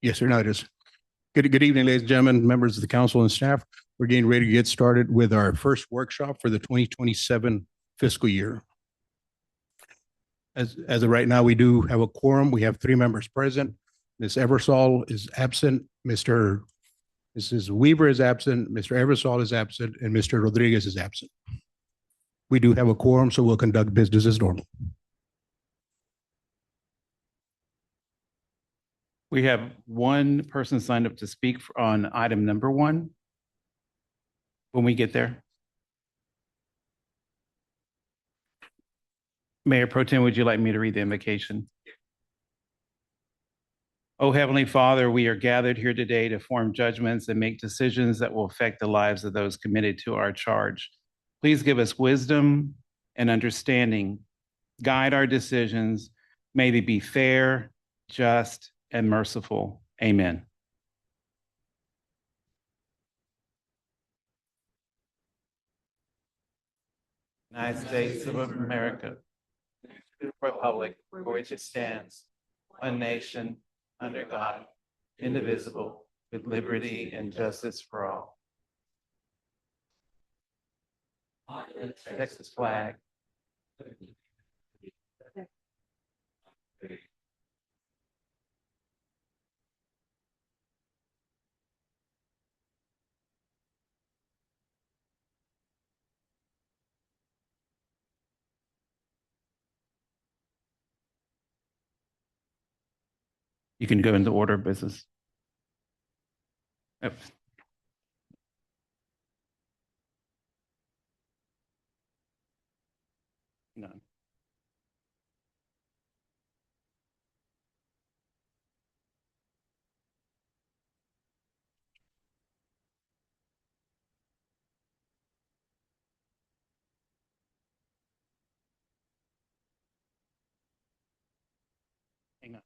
Yes, sir. No, it is. Good evening, ladies and gentlemen, members of the council and staff. We're getting ready to get started with our first workshop for the 2027 fiscal year. As of right now, we do have a quorum. We have 3 members present. Ms. Eversole is absent. Mrs. Weaver is absent. Mr. Eversole is absent, and Mr. Rodriguez is absent. We do have a quorum, so we'll conduct business as normal. We have one person signed up to speak on item number 1. When we get there. Mayor Pro Tem, would you like me to read the invocation? Oh, Heavenly Father, we are gathered here today to form judgments and make decisions that will affect the lives of those committed to our charge. Please give us wisdom and understanding. Guide our decisions. May they be fair, just, and merciful. Amen. United States of America, Republic for which it stands, one nation, under God, indivisible, with liberty and justice for all. Texas flag. You can go into order of business. Yep. None. Hang on.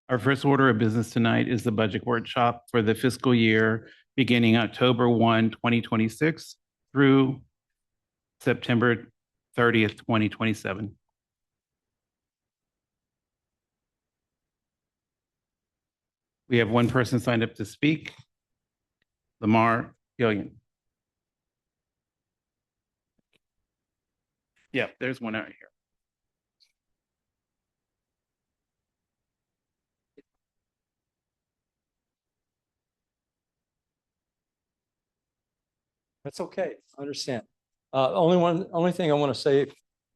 Our first order of business tonight is the budget workshop for the fiscal year beginning October 1, 2026 through September 30th, 2027. We have one person signed up to speak, Lamar Gillian. Yeah, there's one out here. That's okay. I understand. Only thing I want to say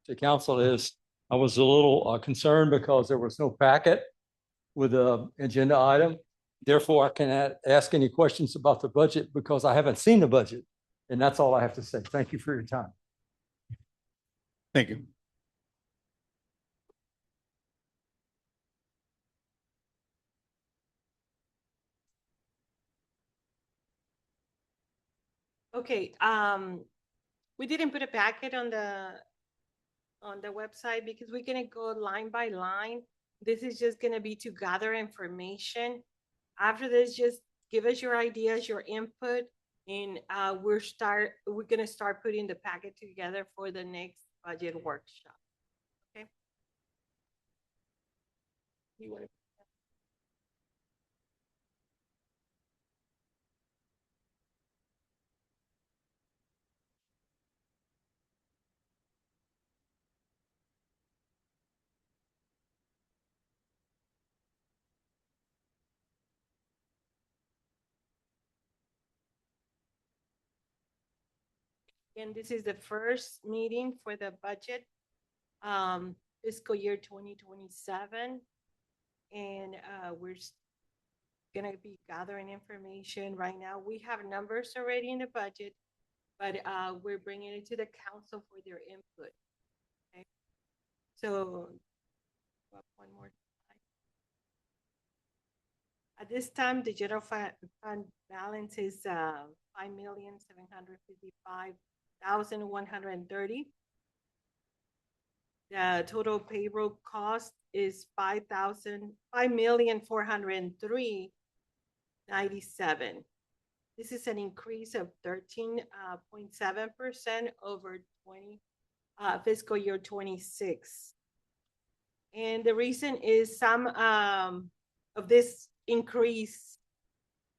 to council is I was a little concerned because there was no packet with the agenda item. Therefore, I cannot ask any questions about the budget because I haven't seen the budget. And that's all I have to say. Thank you for your time. Thank you. Okay, we didn't put a packet on the website because we're gonna go line by line. This is just gonna be to gather information. After this, just give us your ideas, your input, and we're gonna start putting the packet together for the next budget workshop. Okay. You want to And this is the first meeting for the budget fiscal year 2027. And we're gonna be gathering information right now. We have numbers already in the budget. but we're bringing it to the council for their input. Okay. So one more slide. At this time, the general fund balance is 5,755,130. The total payroll cost is 5,403,97. This is an increase of 13.7% over fiscal year 26. And the reason is some of this increase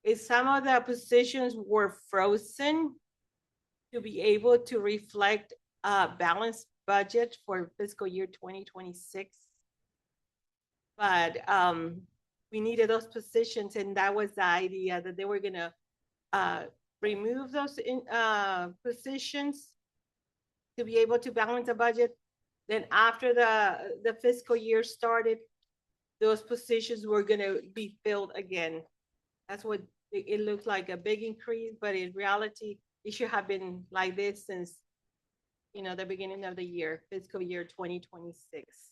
is some of the positions were frozen to be able to reflect a balanced budget for fiscal year 2026. But we needed those positions, and that was the idea, that they were gonna remove those positions to be able to balance the budget. Then after the fiscal year started, those positions were gonna be filled again. That's what it looked like, a big increase, but in reality, it should have been like this since, you know, the beginning of the year, fiscal year 2026.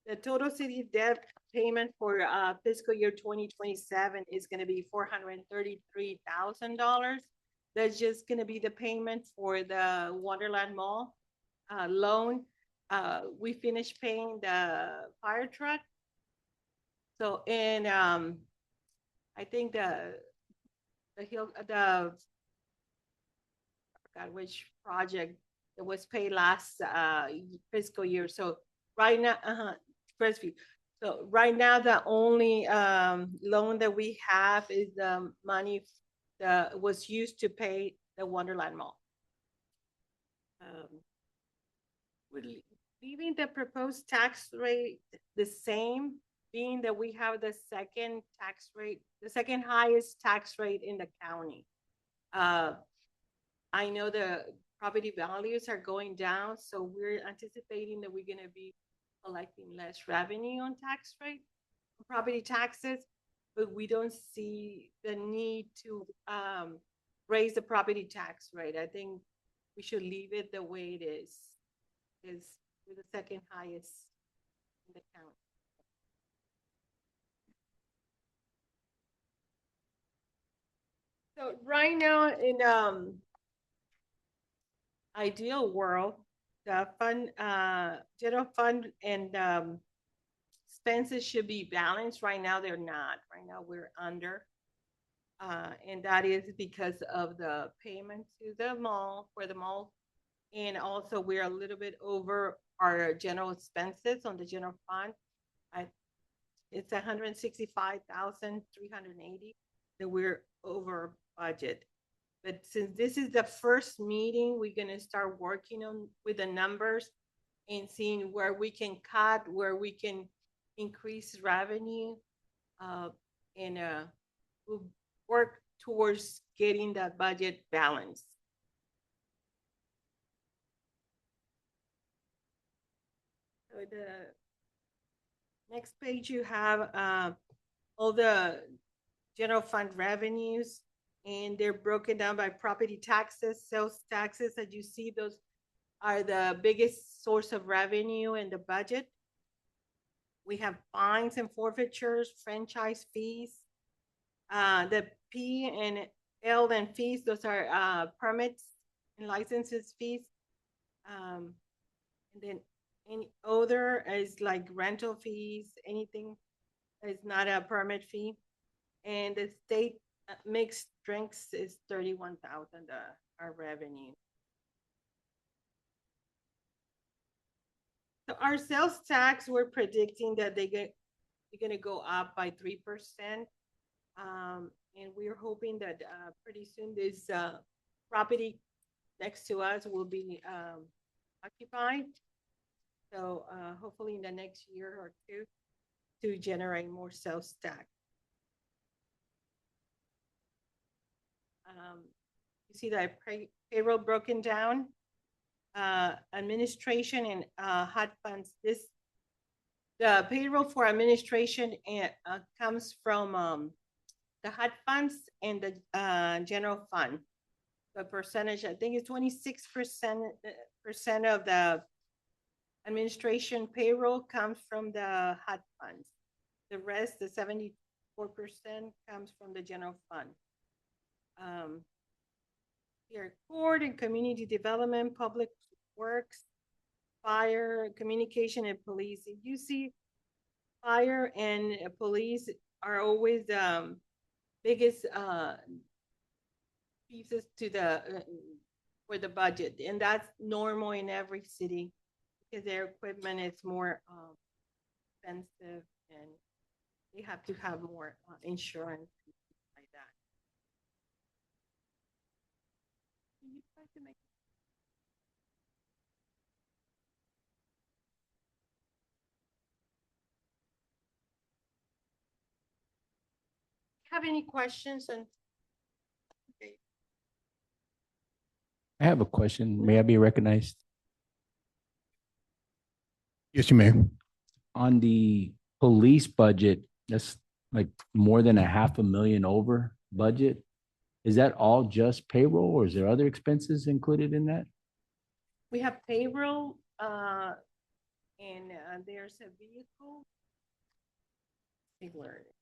The total city debt payment for fiscal year 2027 is going to be $433,000. That's just going to be the payment for the Wonderland Mall loan. We finished paying the fire truck. So, and I think I forgot which project that was paid last fiscal year. So right now, Crestview. So right now, the only loan that we have is the money that was used to pay the Wonderland Mall. We're leaving the proposed tax rate the same, being that we have the second tax rate, the second highest tax rate in the county. I know the property values are going down, so we're anticipating that we're gonna be collecting less revenue on tax rate, property taxes, but we don't see the need to raise the property tax rate. I think we should leave it the way it is we're the second highest in the county. So right now in ideal world, the fund, general fund and expenses should be balanced. Right now, they're not. Right now, we're under. And that is because of the payment to the mall, for the mall. And also, we're a little bit over our general expenses on the general fund. It's 165,380 that we're over budget. But since this is the first meeting, we're gonna start working on with the numbers and seeing where we can cut, where we can increase revenue, and we'll work towards getting that budget balance. So the next page, you have all the general fund revenues, and they're broken down by property taxes, sales taxes. As you see, those are the biggest source of revenue in the budget. We have fines and forfeitures, franchise fees. The P and L and fees, those are permits and licenses fees. And then any other is like rental fees, anything is not a permit fee. And the state mixed drinks is 31,000 our revenue. So our sales tax, we're predicting that they're gonna go up by 3%. And we're hoping that pretty soon this property next to us will be occupied. So hopefully in the next year or two to generate more sales tax. You see that payroll broken down, administration and HUD funds. The payroll for administration comes from the HUD funds and the general fund. the percentage, I think it's 26% of the administration payroll comes from the HUD funds. The rest, the 74% comes from the general fund. Here, court and community development, public works, fire, communication, and police. If you see, fire and police are always biggest pieces to the for the budget, and that's normal in every city because their equipment is more expensive and they have to have more insurance and things like that. Can you try to make have any questions? And okay. I have a question. May I be recognized? Yes, you may. On the police budget, that's like more than $500,000 over budget. Is that all just payroll or is there other expenses included in that? We have payroll, and there's a vehicle. See where it is.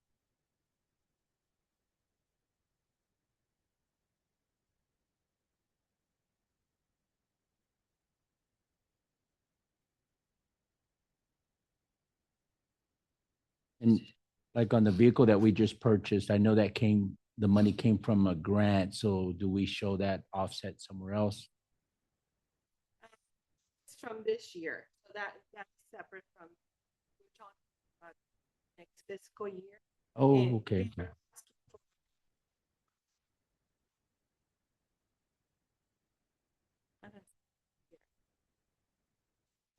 And like on the vehicle that we just purchased, I know that the money came from a grant. So do we show that offset somewhere else? It's from this year, so that's separate from, we're talking about next fiscal year. Oh, And okay. we are asking for-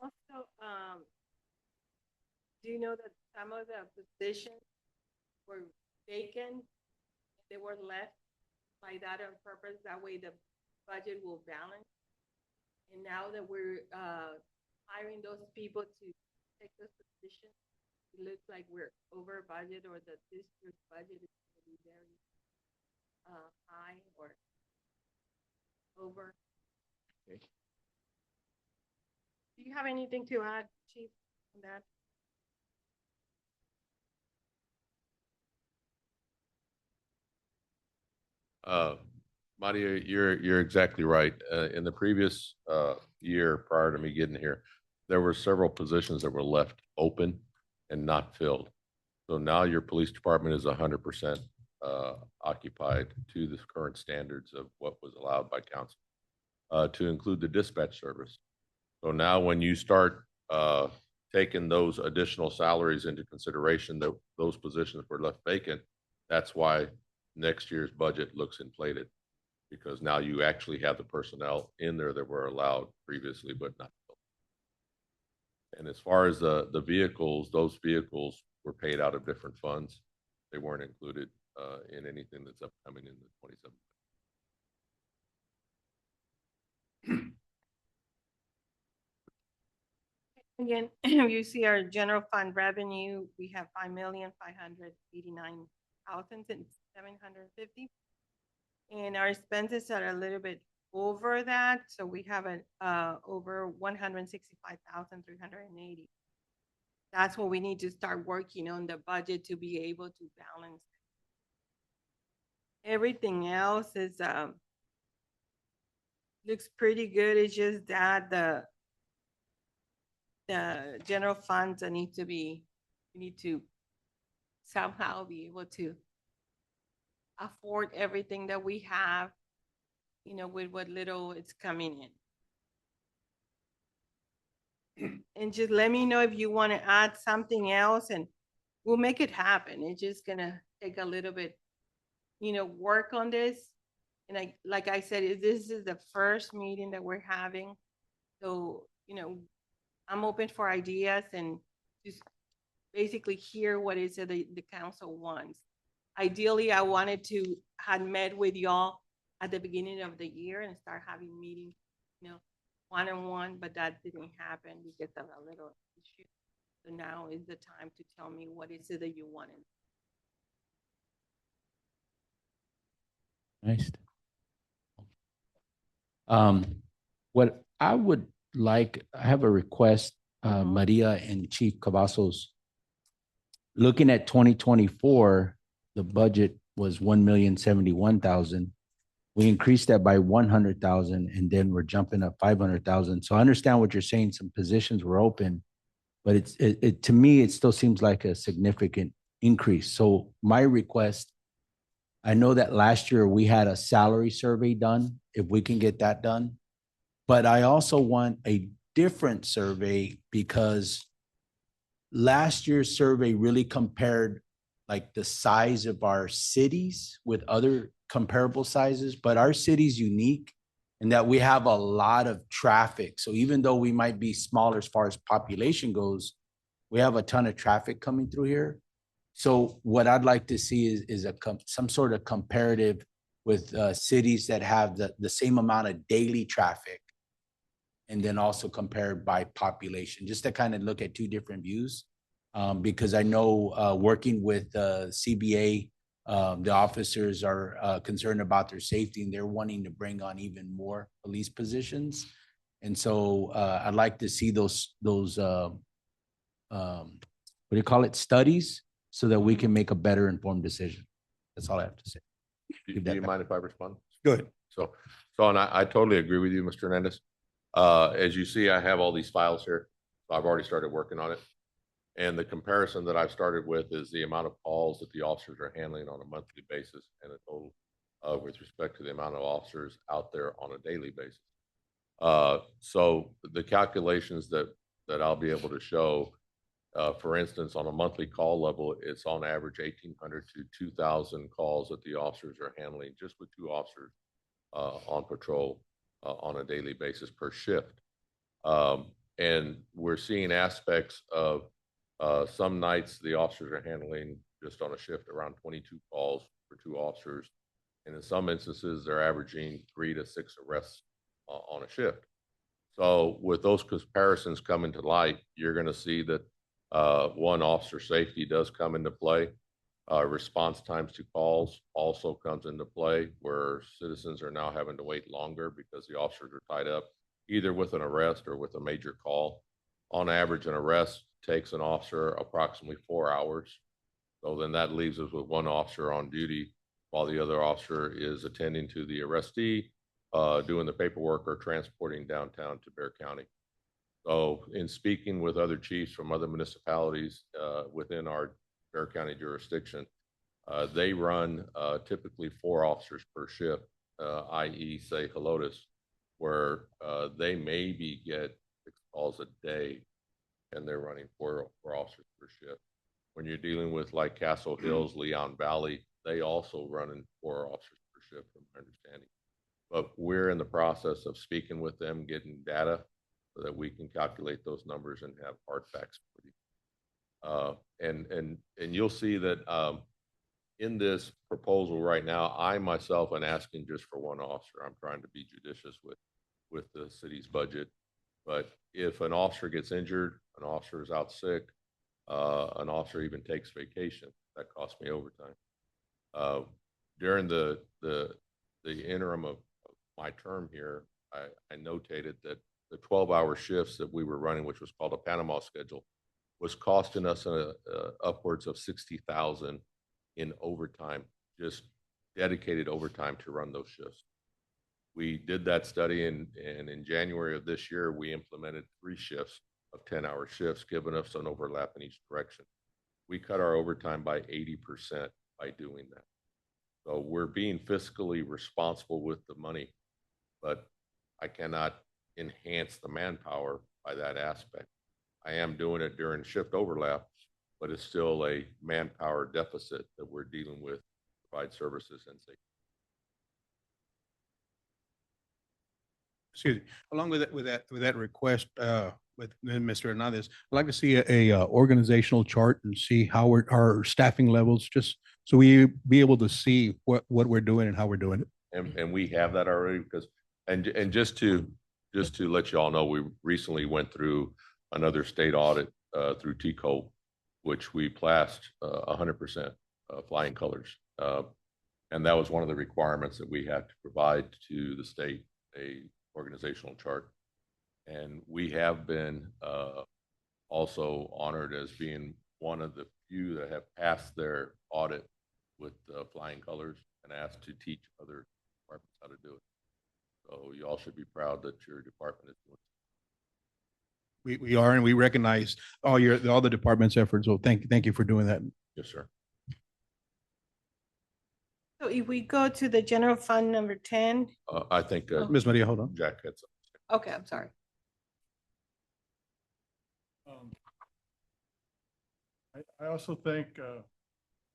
Also, do you know that some of the positions were vacant? They were left by that on purpose, that way the budget will balance. And now that we're hiring those people to take those positions, it looks like we're over budget or the district's budget is going to be very high or over. Okay. Do you have anything to add, Chief, on that? Maria, you're exactly right. In the previous year prior to me getting here, there were several positions that were left open and not filled. So now your police department is 100% occupied to the current standards of what was allowed by council, to include the dispatch service. So now when you start taking those additional salaries into consideration, that those positions were left vacant, that's why next year's budget looks inflated, because now you actually have the personnel in there that were allowed previously, but not. And as far as the vehicles, those vehicles were paid out of different funds. They weren't included in anything that's upcoming in the 27. Again, you see our general fund revenue, we have 5,589,750. And our expenses are a little bit over that, so we have an over 165,380. That's what we need to start working on the budget to be able to balance. Everything else is looks pretty good. It's just that the general funds that need to be, we need to somehow be able to afford everything that we have, you know, with what little it's coming in. And just let me know if you want to add something else and we'll make it happen. It's just gonna take a little bit, you know, work on this. And like I said, this is the first meeting that we're having. So, you know, I'm open for ideas and just basically hear what is it the council wants. Ideally, I wanted to had met with y'all at the beginning of the year and start having meetings, you know, one-on-one, but that didn't happen because of a little issue. So now is the time to tell me what is it that you wanted. Nice. What I would like, I have a request, Maria and Chief Cavazos. Looking at 2024, the budget was 1,071,000. We increased that by 100,000 and then we're jumping up 500,000. So I understand what you're saying. Some positions were open, but it to me, it still seems like a significant increase. So my request, I know that last year we had a salary survey done, if we can get that done. But I also want a different survey because last year's survey really compared like the size of our cities with other comparable sizes, but our city's unique in that we have a lot of traffic. So even though we might be smaller as far as population goes, we have a ton of traffic coming through here. So what I'd like to see is some sort of comparative with cities that have the same amount of daily traffic, and then also compared by population, just to kind of look at two different views. Because I know working with CBA, the officers are concerned about their safety and they're wanting to bring on even more police positions. And so I'd like to see those what do you call it, studies, so that we can make a better informed decision. That's all I have to say. Do you mind if I respond? Good. So and I totally agree with you, Mr. Hernandez. As you see, I have all these files here. So I've already started working on it. And the comparison that I've started with is the amount of calls that the officers are handling on a monthly basis and a total with respect to the amount of officers out there on a daily basis. So the calculations that I'll be able to show, for instance, on a monthly call level, it's on average 1,800 to 2,000 calls that the officers are handling just with two officers on patrol on a daily basis per shift. And we're seeing aspects of some nights the officers are handling just on a shift around 22 calls for two officers. And in some instances, they're averaging 3 to 6 arrests on a shift. So with those comparisons coming to light, you're going to see that one, officer safety does come into play. Response times to calls also comes into play, where citizens are now having to wait longer because the officers are tied up either with an arrest or with a major call. On average, an arrest takes an officer approximately 4 hours. So then that leaves us with one officer on duty while the other officer is attending to the arrestee, doing the paperwork or transporting downtown to Bexar County. So in speaking with other chiefs from other municipalities within our Bexar County jurisdiction, they run typically 4 officers per shift, i.e. say Helotes, where they maybe get 6 calls a day and they're running 4 officers per shift. When you're dealing with like Castle Hills, Leon Valley, they also run in 4 officers per shift, from my understanding. But we're in the process of speaking with them, getting data so that we can calculate those numbers and have hard facts for you. And you'll see that in this proposal right now, I myself am asking just for 1 officer. I'm trying to be judicious with the city's budget. But if an officer gets injured, an officer is out sick, an officer even takes vacation, that costs me overtime. During the interim of my term here, I notated that the 12-hour shifts that we were running, which was called a Panama schedule, was costing us upwards of $60,000 in overtime, just dedicated overtime to run those shifts. We did that study, and in January of this year, we implemented 3 shifts of 10-hour shifts, giving us an overlap in each direction. We cut our overtime by 80% by doing that. So we're being fiscally responsible with the money, but I cannot enhance the manpower by that aspect. I am doing it during shift overlap, but it's still a manpower deficit that we're dealing with to provide services and safety. Excuse me. Along with that request, with Mr. Hernandez, I'd like to see a organizational chart and see how our staffing levels, just so we be able to see what we're doing and how we're doing it. And we have that already, because and just to let you all know, we recently went through another state audit through TCO, which we passed 100% flying colors, and that was one of the requirements that we had to provide to the state, a organizational chart. And we have been also honored as being one of the few that have passed their audit with flying colors and asked to teach other departments how to do it. So you all should be proud that your department is doing. We are, and we recognize all the department's efforts. So thank you for doing that. Yes, sir. So if we go to the general fund number 10, I think Ms. Maria, hold on. Jack had some. okay, I'm sorry. I also think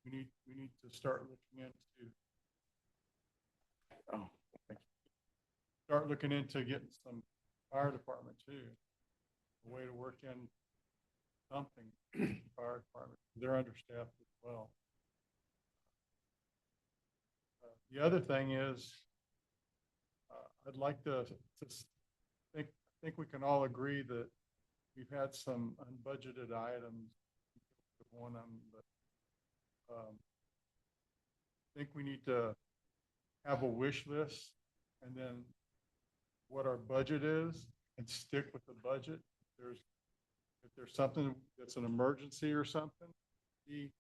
we need to start looking into getting some fire department too. A way to work in something fire department. They're understaffed as well. The other thing is I'd like to think we can all agree that we've had some unbudgeted items. One of them, but I think we need to have a wish list and then what our budget is and stick with the budget. If there's something that's an emergency or something, be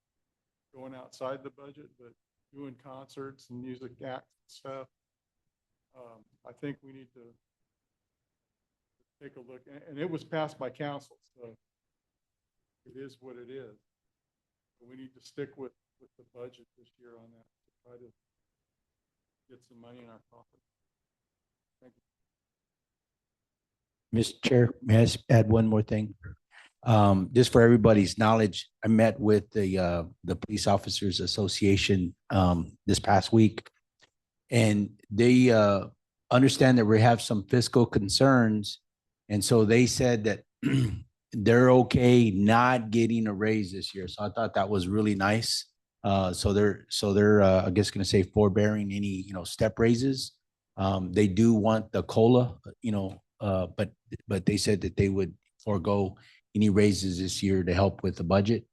going outside the budget, but doing concerts and music acts and stuff. I think we need to take a look, and it was passed by council, so it is what it is. But we need to stick with the budget this year on that to try to get some money in our pocket. Thank you. Mr. Chair, may I add one more thing? Just for everybody's knowledge, I met with the Police Officers Association this past week, and they understand that we have some fiscal concerns, and so they said that they're okay not getting a raise this year. So I thought that was really nice. So they're I guess going to say forbearing any step raises. They do want the COLA, but they said that they would forego any raises this year to help with the budget.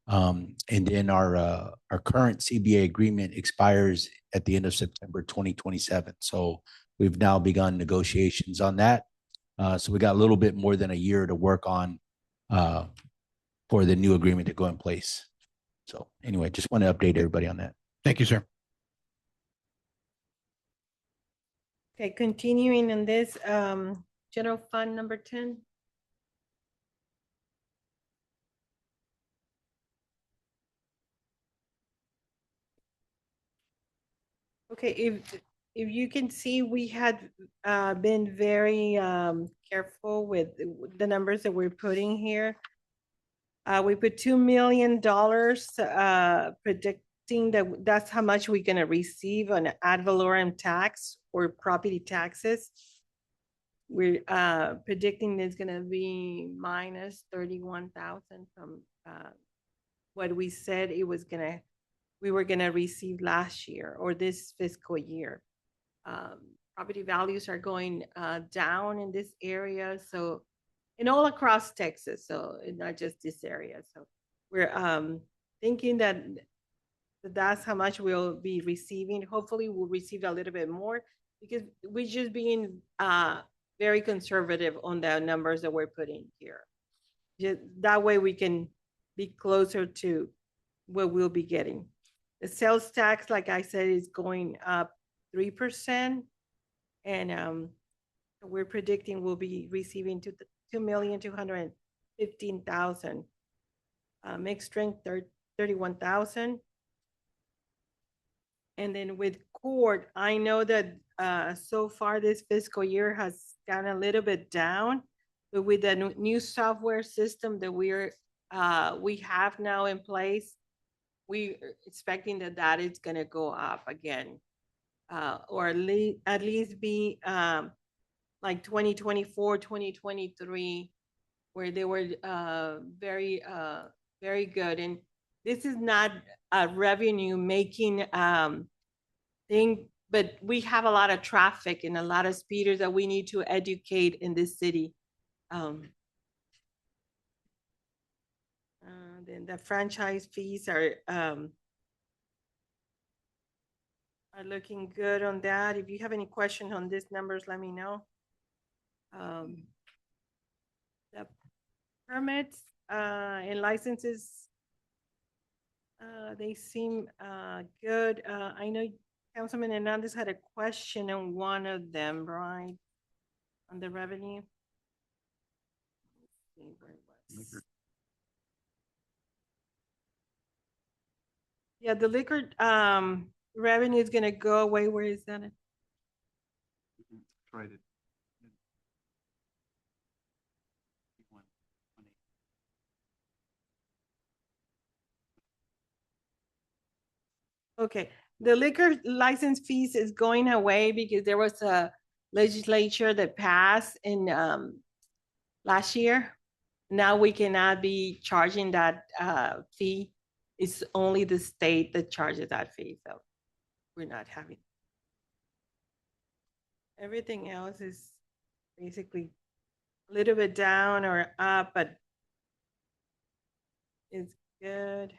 And then our current CBA agreement expires at the end of September 2027. So we've now begun negotiations on that. So we got a little bit more than a year to work on for the new agreement to go in place. So anyway, just want to update everybody on that. Thank you, sir. Okay, continuing in this, general fund number 10. Okay, if you can see, we had been very careful with the numbers that we're putting here. We put $2 million predicting that's how much we're gonna receive on ad valorem tax or property taxes. We're predicting it's gonna be minus 31,000 from what we said we were gonna receive last year or this fiscal year. Property values are going down in this area, so and all across Texas, so not just this area. So we're thinking that that's how much we'll be receiving. Hopefully we'll receive a little bit more because we're just being very conservative on the numbers that we're putting here. Just that way we can be closer to what we'll be getting. The sales tax, like I said, is going up 3%. And we're predicting we'll be receiving $2,215,000. Mixed drink, 31,000. And then with court, I know that so far this fiscal year has gone a little bit down, but with the new software system that we have now in place, we're expecting that is going to go up again, or at least be like 2024, 2023, where they were very good. And this is not a revenue making thing, but we have a lot of traffic and a lot of speeders that we need to educate in this city. Then the franchise fees are looking good on that. If you have any questions on these numbers, let me know. The permits, and licenses, they seem, good. I know Councilman Hernandez had a question on one of them, right? On the revenue. Let's see where it was. Yeah, the liquor, revenue is gonna go away. Where is that? Tried it. Okay, the liquor license fees is going away because there was a legislature that passed in last year. Now we cannot be charging that fee. It's only the state that charges that fee, so we're not having. Everything else is basically a little bit down or up, but it's good.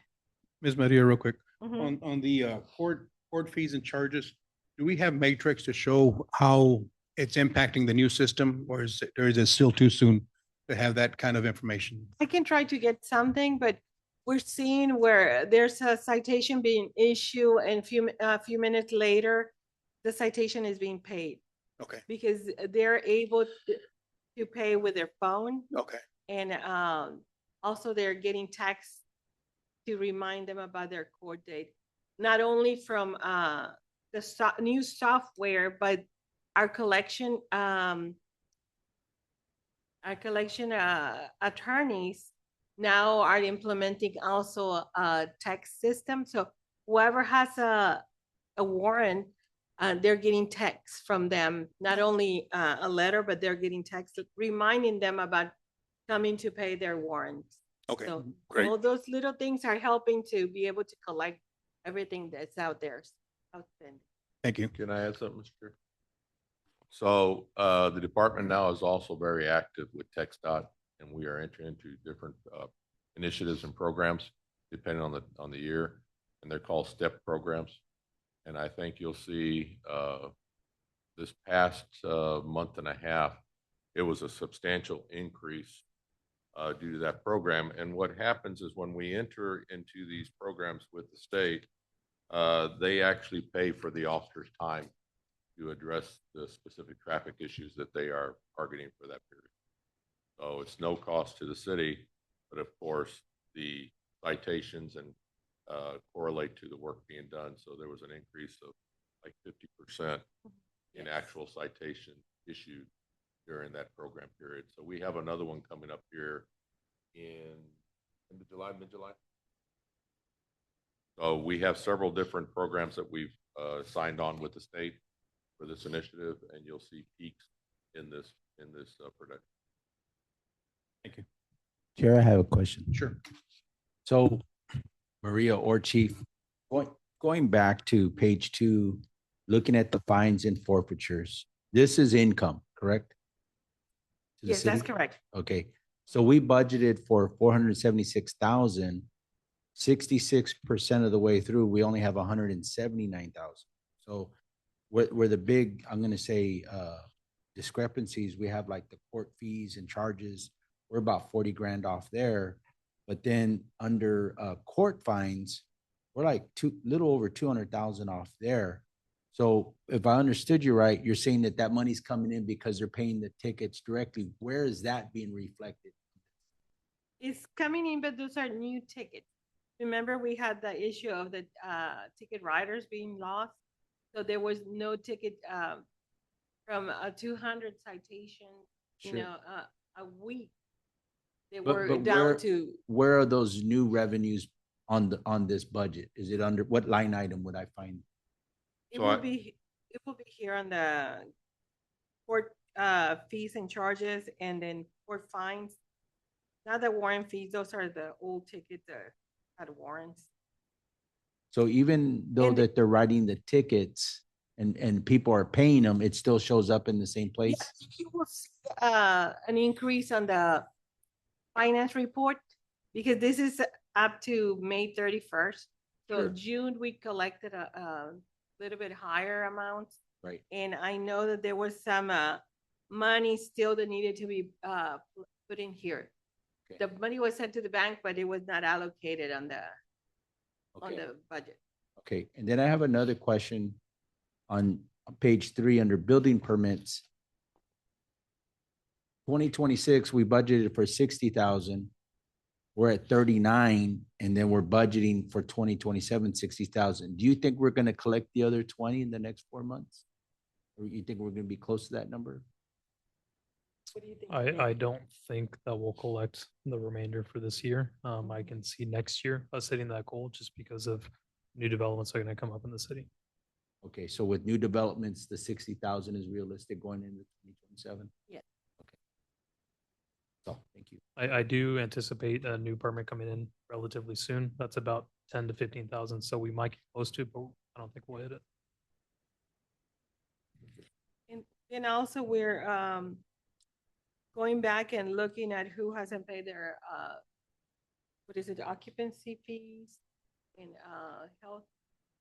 Ms. Maria, real quick, Mhm. on the court fees and charges, do we have matrix to show how it's impacting the new system, or is it still too soon to have that kind of information? I can try to get something, but we're seeing where there's a citation being issued and a few minutes later, the citation is being paid Okay, because they're able to pay with their phone, okay, and also they're getting texts to remind them about their court date. Not only from the new software, but our collection attorneys now are implementing also a text system. So whoever has a warrant, they're getting texts from them, not only a letter, but they're getting text reminding them about coming to pay their warrants. okay, So great. all those little things are helping to be able to collect everything that's out there. Outstanding. Thank you. Can I add something, Mr. Chair? So the department now is also very active with TxDOT, and we are entering into different initiatives and programs depending on the year, and they're called STEP programs. And I think you'll see this past month and a half, it was a substantial increase due to that program. And what happens is when we enter into these programs with the state, they actually pay for the officer's time to address the specific traffic issues that they are targeting for that period. So it's no cost to the city, but of course, the citations and correlate to the work being done. So there was an increase of like 50% in actual citation issued during that program period. So we have another one coming up here in mid-July. So we have several different programs that we've signed on with the state for this initiative, and you'll see peaks in this production. Thank you. Chair, I have a question. Sure. So Maria or Chief, going back to page 2, looking at the fines and forfeitures, this is income, correct? To the Yes, that's city? correct. Okay, so we budgeted for 476,000. 66% of the way through, we only have 179,000. So where the big, I'm gonna say, discrepancies, we have like the court fees and charges, we're about 40 grand off there. But then under court fines, we're like little over 200,000 off there. So if I understood you right, you're saying that money's coming in because they're paying the tickets directly. Where is that being reflected? It's coming in, but those are new tickets. Remember, we had the issue of the ticket riders being lost. So there was no ticket from a 200 citation, Sure. A week. They But- were but down where- to, Where are those new revenues on this budget? Is it under, what line item would I find? it So will be here on the court fees and charges, and then court fines. Not the warrant fees, those are the old tickets that had warrants. So even though And- that they're writing the tickets and people are paying them, it still shows up in the same place? Yes, you will see an increase on the finance report because this is up to May 31st. So Sure. June, we collected a little bit higher amount. Right. And I know that there was some money still that needed to be put in here. Okay. The money was sent to the bank, but it was not allocated on Okay. the budget. Okay, and then I have another question on page 3 under building permits. 2026, we budgeted for 60,000. We're at 39, and then we're budgeting for 2027, 60,000. Do you think we're gonna collect the other 20 in the next 4 months? Or you think we're gonna be close to that number? What do you think? I don't think that we'll collect the remainder for this year. I can see next year us hitting that goal just because of new developments that are gonna come up in the city. Okay, so with new developments, the 60,000 is realistic going into 2027? Yeah. Okay. So, thank you. I do anticipate a new permit coming in relatively soon. That's about 10 to 15,000, so we might get close to it, but I don't think we'll hit it. And also we're going back and looking at who hasn't paid their what is it, occupancy fees and health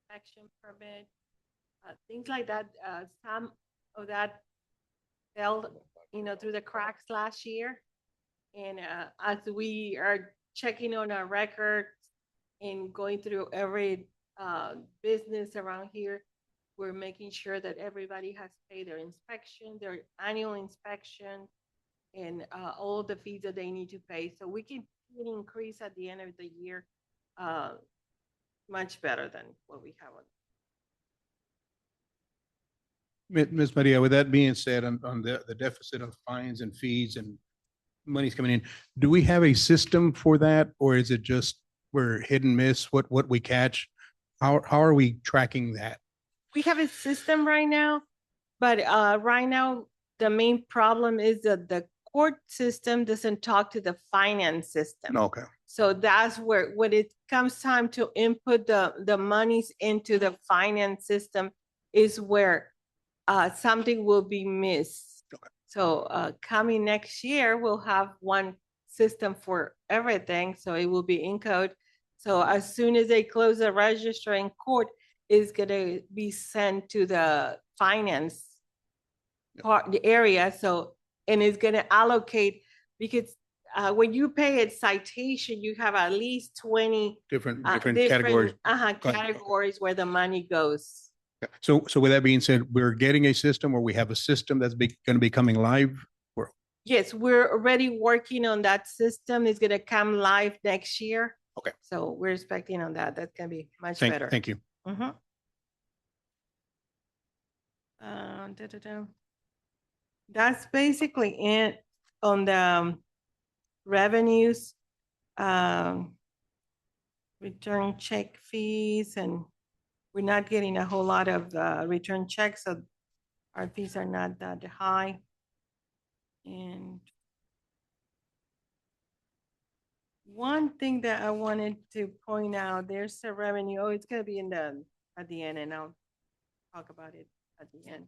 action permit, things like that. Some of that fell, through the cracks last year. And as we are checking on our records and going through every business around here, we're making sure that everybody has paid their inspection, their annual inspection, and all the fees that they need to pay. So we can see an increase at the end of the year, much better than what we have on. Ms. Maria, with that being said, on the deficit of fines and fees and money's coming in, do we have a system for that? Or is it just we're hit and miss what we catch? How are we tracking that? We have a system right now, but right now, the main problem is that the court system doesn't talk to the finance system. Okay. So that's where, when it comes time to input the monies into the finance system is where something will be missed. So coming next year, we'll have one system for everything. So it will be in code. So as soon as they close the register in court, it's gonna be sent to the finance part, the area. So, and it's gonna allocate, because when you pay a citation, you have at least 20 Different categories. categories where the money goes. So with that being said, we're getting a system, or we have a system that's going to be coming live? Yes, we're already working on that system. It's gonna come live next year. Okay. So we're expecting on that. That's gonna be much better. Thank you. Mhm. That's basically it on the revenues. Return check fees, and we're not getting a whole lot of return checks, so our fees are not that high. And one thing that I wanted to point out, there's a revenue, oh, it's gonna be at the end, and I'll talk about it at the end.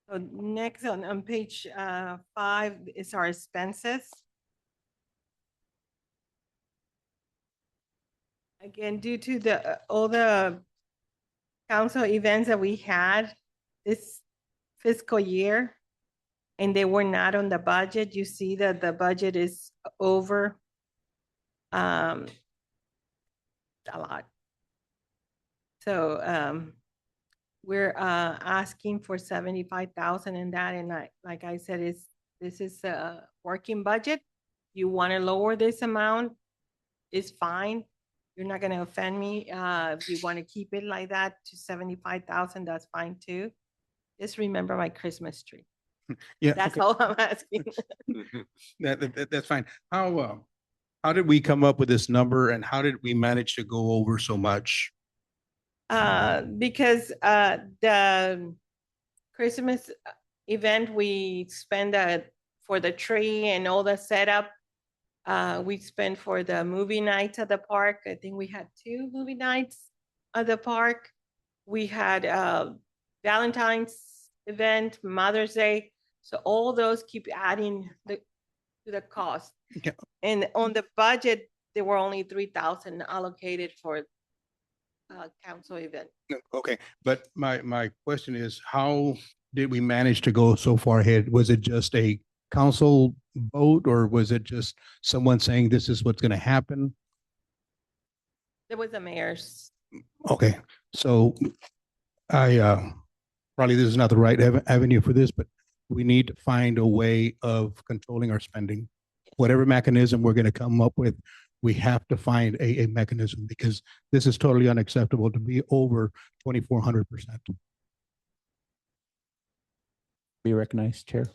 So next on page 5 is our expenses. Again, due to all the council events that we had this fiscal year, and they were not on the budget, you see that the budget is over a lot. So we're asking for 75,000 in that, and like I said, this is a working budget. You want to lower this amount, it's fine. You're not gonna offend me. If you want to keep it like that to 75,000, that's fine too. Just remember my Christmas tree. Yeah. That's okay. all I'm asking. That's fine. How did we come up with this number, and how did we manage to go over so much? Because the Christmas event, we spend for the tree and all the setup. We spent for the movie nights at the park. I think we had 2 movie nights at the park. We had Valentine's event, Mother's Day. So all those keep adding to the cost. Yeah. And on the budget, there were only 3,000 allocated for council event. Okay, but my question is, how did we manage to go so far ahead? Was it just a council vote or was it just someone saying this is what's going to happen? There was the mayor's. Okay, so probably this is not the right avenue for this, but we need to find a way of controlling our spending. Whatever mechanism we're going to come up with, we have to find a mechanism because this is totally unacceptable to be over 2,400%. Be recognized, Chair.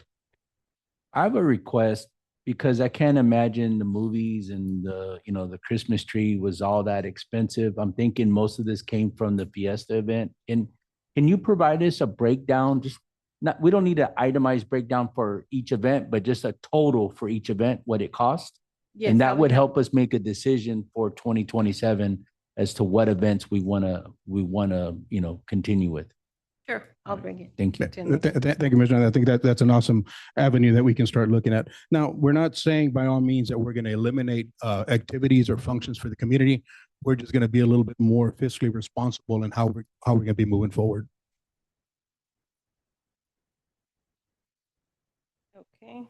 I have a request because I can't imagine the movies and the Christmas tree was all that expensive. I'm thinking most of this came from the Fiesta event. And can you provide us a breakdown? Just not, we don't need an itemized breakdown for each event, but just a total for each event, what it costs. Yes, And I that would help us make a decision for 2027 as to what events we wanna, continue with. Sure, I'll bring it. Thank you. to next- Thank you, Commissioner. I think that's an awesome avenue that we can start looking at. Now, we're not saying by all means that we're going to eliminate activities or functions for the community. We're just going to be a little bit more fiscally responsible in how we're going to be moving forward. Okay.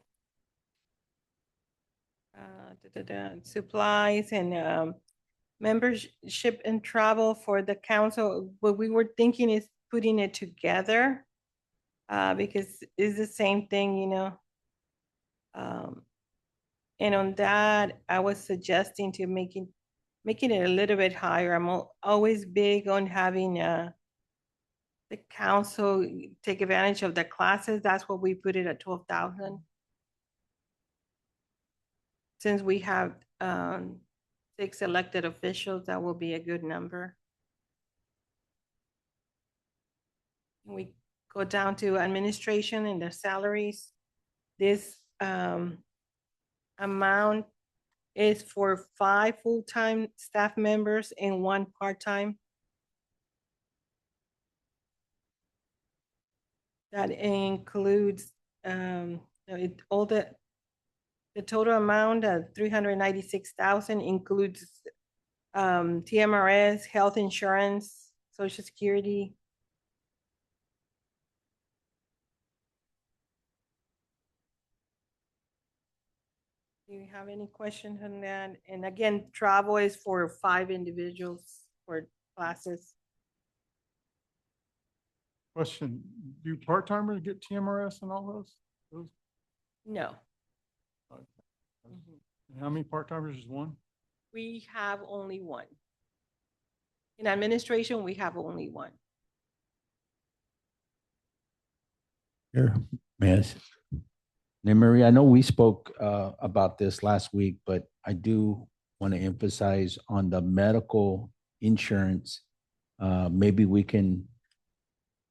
Supplies and membership and travel for the council. What we were thinking is putting it together because it's the same thing. And on that, I was suggesting to making it a little bit higher. I'm always big on having the council take advantage of the classes. That's what we put it at 12,000. Since we have 6 elected officials, that will be a good number. We go down to administration and their salaries. This amount is for 5 full-time staff members and 1 part-time. That includes all the total amount of 396,000 includes TMRS, health insurance, Social Security. Do you have any questions on that? And again, travel is for 5 individuals for classes. Question, do part-timers get TMRS and all those? No. And how many part-timers is one? We have only 1. In administration, we have only 1. Sure. Yes. Now, Maria, I know we spoke about this last week, but I do want to emphasize on the medical insurance. Maybe we can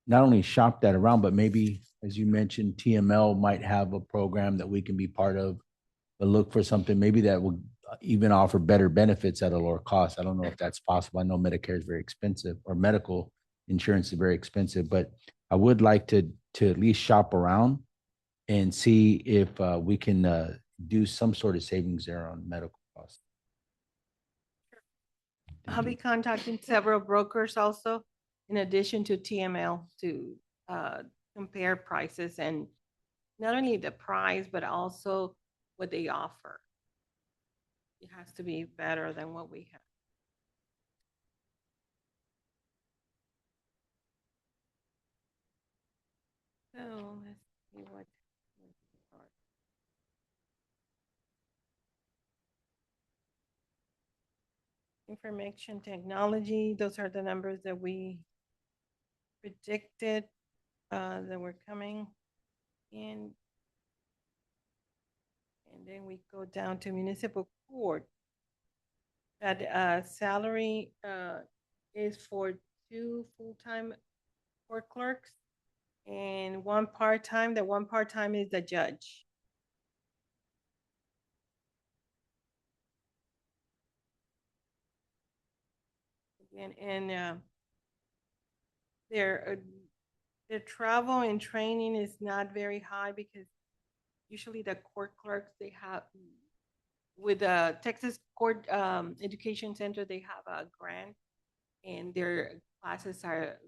not only shop that around, but maybe, as you mentioned, TML might have a program that we can be part of, but look for something maybe that will even offer better benefits at a lower cost. I don't know if that's possible. I know Medicare is very expensive, or medical insurance is very expensive, but I would like to at least shop around and see if we can do some sort of savings there on medical costs. I'll be contacting several brokers also, in addition to TML, to compare prices and not only the price, but also what they offer. It has to be better than what we have. So let's see what. Information technology, those are the numbers that we predicted that were coming in. And then we go down to municipal court. That salary is for 2 full-time court clerks and 1 part-time. The 1 part-time is the judge. And their travel and training is not very high because usually the court clerks, they have, with the Texas Court Education Center, they have a grant and their classes are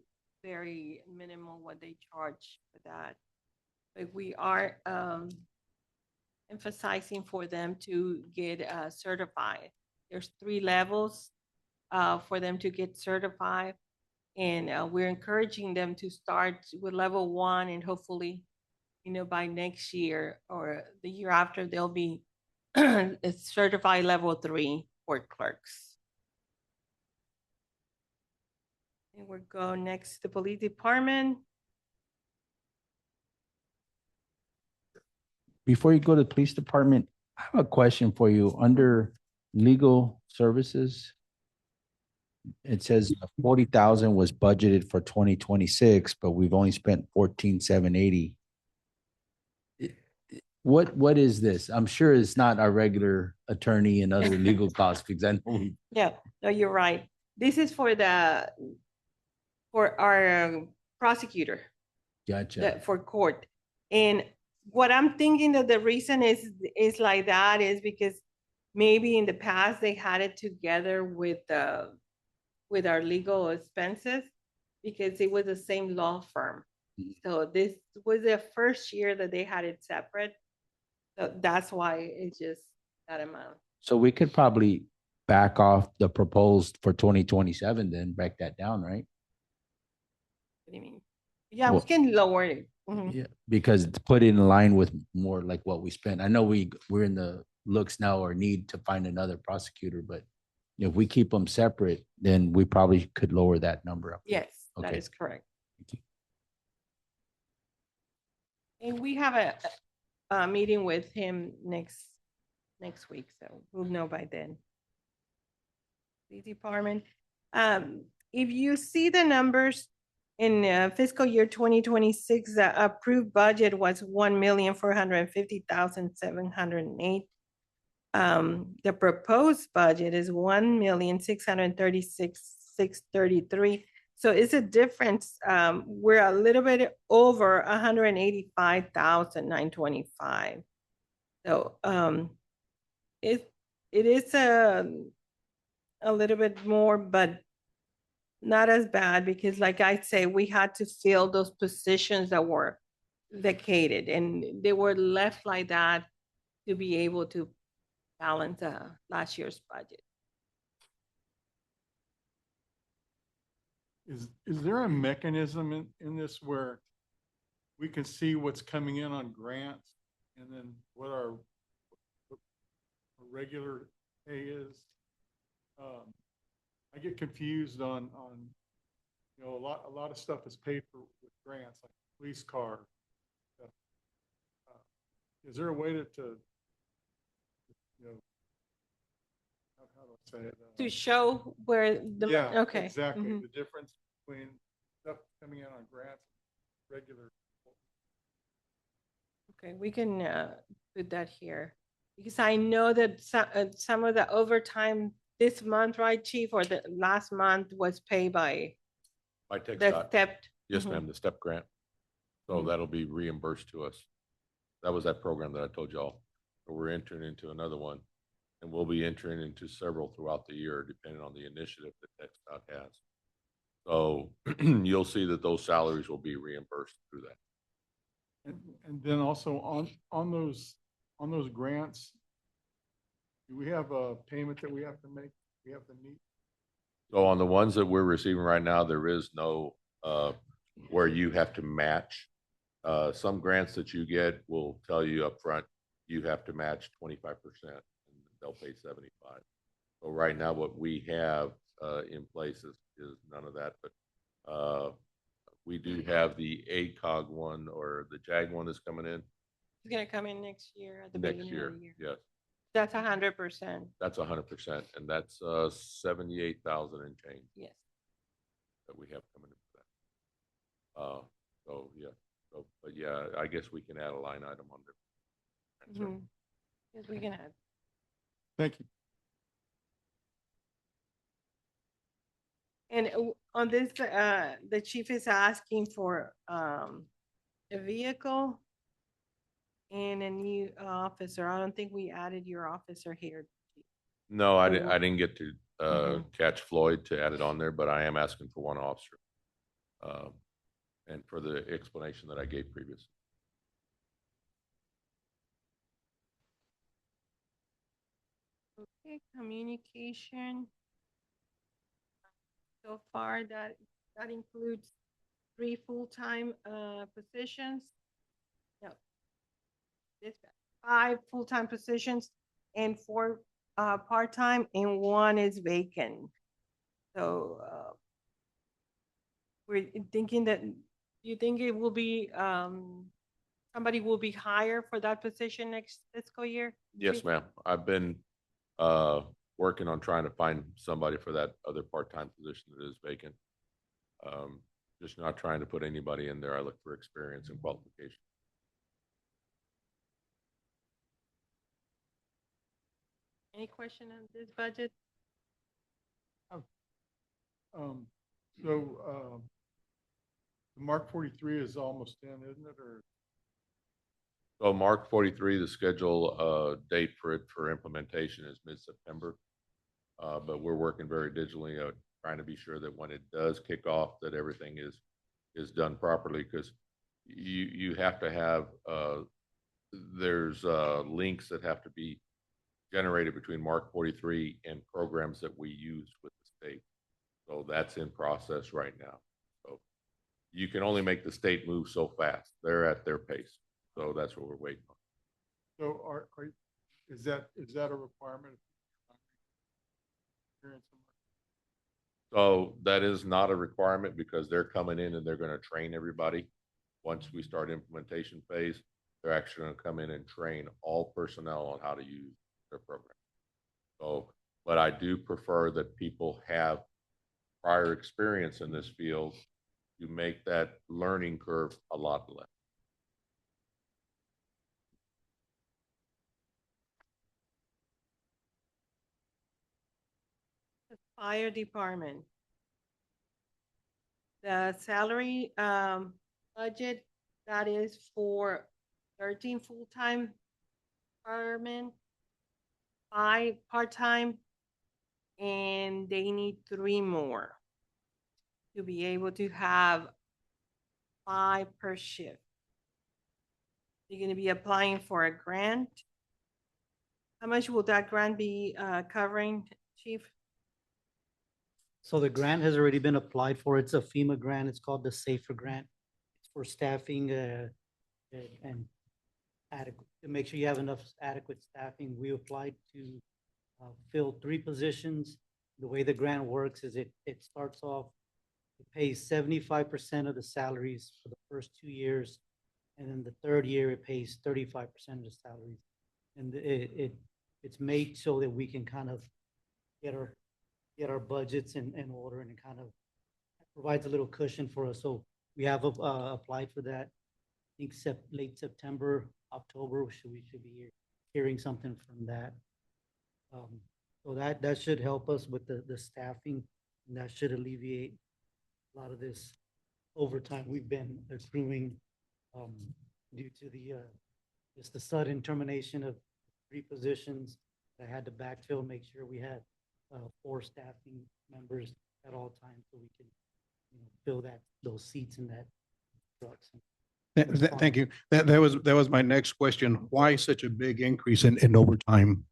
very minimal what they charge for that. But we are emphasizing for them to get certified. There's 3 levels for them to get certified. And we're encouraging them to start with level 1, and hopefully, by next year or the year after, they'll be certified level 3 for clerks. And we'll go next to the police department. Before you go to the police department, I have a question for you. Under legal services, it says 40,000 was budgeted for 2026, but we've only spent 14,780. What is this? I'm sure it's not our regular attorney and other legal costs, because I know we, Yeah, no, you're right. This is for our prosecutor. gotcha. For court. And what I'm thinking that the reason is like that is because maybe in the past they had it together with our legal expenses, because it was the same law firm. Mhm. So this was the first year that they had it separate. So that's why it's just that amount. So we could probably back off the proposed for 2027, then back that down, right? What do you mean? Yeah, we Well- can lower it. Mhm. Yeah, because it's put in line with more like what we spent. I know we're in the looks now or need to find another prosecutor, but if we keep them separate, then we probably could lower that number up. Yes, that Okay. is correct. Thank you. And we have a meeting with him next week, so we'll know by then. The department, if you see the numbers in fiscal year 2026, the approved budget was 1,450,708. The proposed budget is 1,636,633. So it's a difference. We're a little bit over 185,925. So it is a little bit more, but not as bad, because like I say, we had to fill those positions that were vacated, and they were left like that to be able to balance last year's budget. Is there a mechanism in this where we can see what's coming in on grants and then what our regular pay is? I get confused on, a lot of stuff is paid for with grants, like police car. stuff. Is there a way to how do I say it? To show where the, Yeah, okay. exactly. mhm. The difference between stuff coming in on grants, and regular. Okay, we can put that here, because I know that some of the overtime this month, right, chief, or the last month was paid by By Tech the Dot. step. Yes, Mhm. ma'am, the STEP grant. So Mhm. that'll be reimbursed to us. That was that program that I told y'all. But we're entering into another one, and we'll be entering into several throughout the year, depending on the initiative that Tech Dot has. So you'll see that those salaries will be reimbursed through that. And then also on those grants, do we have a payment that we have to make? We have to meet? So on the ones that we're receiving right now, there is no, where you have to match. Some grants that you get will tell you upfront, you have to match 25%, and they'll pay 75. So right now, what we have, in place is none of that, but, we do have the ACOG one, or the JAG one is coming in It's gonna come in next year at the next beginning year. of the year. Yes, That's 100%. that's 100%, and that's, 78,000 and change Yes. that we have coming in for that. So, yeah, but yeah, I guess we can add a line item on there. Mhm. Yes, we can add. Thank you. And on this, the chief is asking for a vehicle and a new officer. I don't think we added your officer here. No, I So didn't, what- I didn't get to, Mhm. catch Floyd to add it on there, but I am asking for one officer. and for the explanation that I gave previously. Okay, communication. So far, that includes 3 full-time positions. No. This 5 full-time positions and 4 part-time, and 1 is vacant. So we're thinking that, you think it will be somebody will be hired for that position next fiscal year? Yes, Chief? ma'am. I've been working on trying to find somebody for that other part-time position that is vacant. Just not trying to put anybody in there. I look for experience and qualification. Any question on this budget? So, the Mark 43 is almost in, isn't it, or? So Mark 43, the schedule date for it for implementation is mid-September. But we're working very digitally, trying to be sure that when it does kick off, that everything is done properly, because you have to have there's links that have to be generated between Mark 43 and programs that we use with the state. So that's in process right now. So you can only make the state move so fast. They're at their pace. So that's what we're waiting on. So is that a requirement? So that is not a requirement, because they're coming in and they're going to train everybody. Once we start implementation phase, they're actually going to come in and train all personnel on how to use their program. So, but I do prefer that people have prior experience in this field to make that learning curve a lot less. The fire department. The salary budget, that is for 13 full-time firemen, 5 part-time, and they need 3 more to be able to have 5 per shift. You're gonna be applying for a grant. How much will that grant be covering, Chief? So the grant has already been applied for. It's a FEMA grant. It's called the SAFER grant. It's for staffing and adequate, to make sure you have enough adequate staffing. We applied to fill 3 positions. The way the grant works is it starts off, it pays 75% of the salaries for the first 2 years. And then the 3rd year, it pays 35% of the salaries. And it's made so that we can kind of get our budgets in order, and it kind of provides a little cushion for us. So we have applied for that. I think late September, October, we should be hearing something from that. So that should help us with the staffing, and that should alleviate a lot of this overtime we've been accruing due to just the sudden termination of 3 positions. I had to backfill, make sure we had 4 staffing members at all times, so we can, fill those seats in that trucks. Thank you. That was my next question. Why such a big increase in overtime?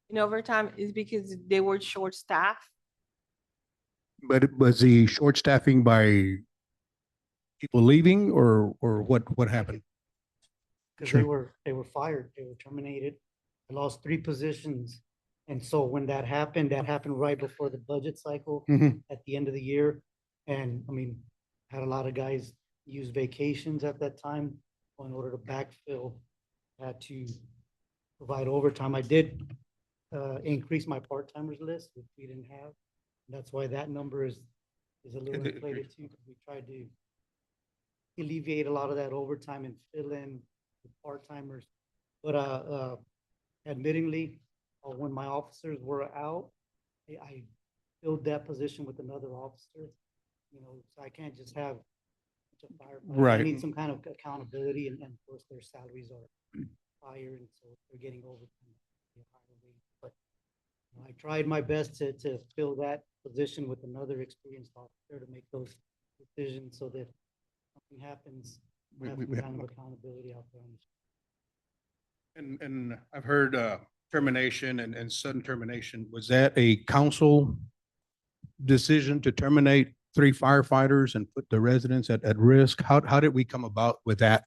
In overtime is because they were short-staffed. But it was the short staffing by people leaving, or what happened? Because Sure. they were fired, they were terminated. I lost 3 positions. And so when that happened right before the budget cycle Mhm. at the end of the year. And I mean, had a lot of guys use vacations at that time in order to backfill, had to provide overtime. I did increase my part-timers list, which we didn't have. That's why that number is a little inflated too, because we tried to alleviate a lot of that overtime and fill in the part-timers. But admittingly, when my officers were out, I filled that position with another officer. So I can't just have a firefighter. I Right. need some kind of accountability, and of course their salaries are higher, and so they're getting overtime at a higher rate. But I tried my best to fill that position with another experienced officer to make those decision so that something happens, We- have we- some we- kind of accountability out there. And I've heard termination and sudden termination. Was that a council decision to terminate 3 firefighters and put the residents at risk? How did we come about with that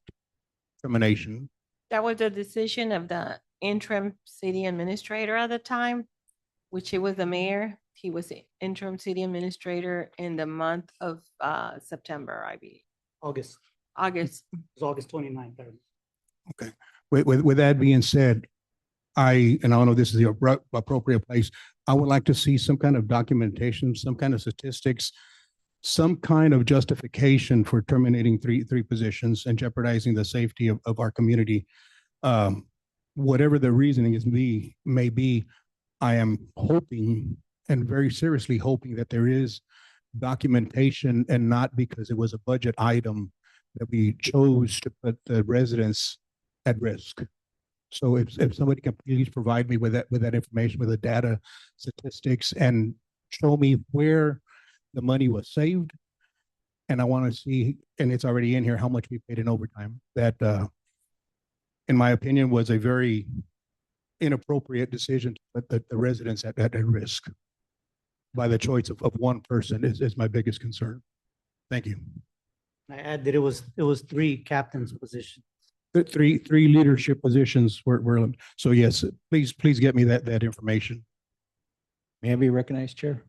termination? That was the decision of the interim city administrator at the time, which it was the mayor. He was the interim city administrator in the month of September, I believe, August, August. it was August 29th. With that being said, and I don't know if this is the appropriate place, I would like to see some kind of documentation, some kind of statistics, some kind of justification for terminating three positions and jeopardizing the safety of our community. Whatever the reasoning may be, I am hoping and very seriously hoping that there is documentation and not because it was a budget item that we chose to put the residents at risk. So if somebody can please provide me with that information, with the data, statistics, and show me where the money was saved. And I want to see, and it's already in here, how much we paid in overtime. That, in my opinion, was a very inappropriate decision to put the residents at risk by the choice of one person is my biggest concern. Thank you. I add that it was 3 captains' positions. The three leadership positions were, so yes, please get me that information. May I be recognized, Chair?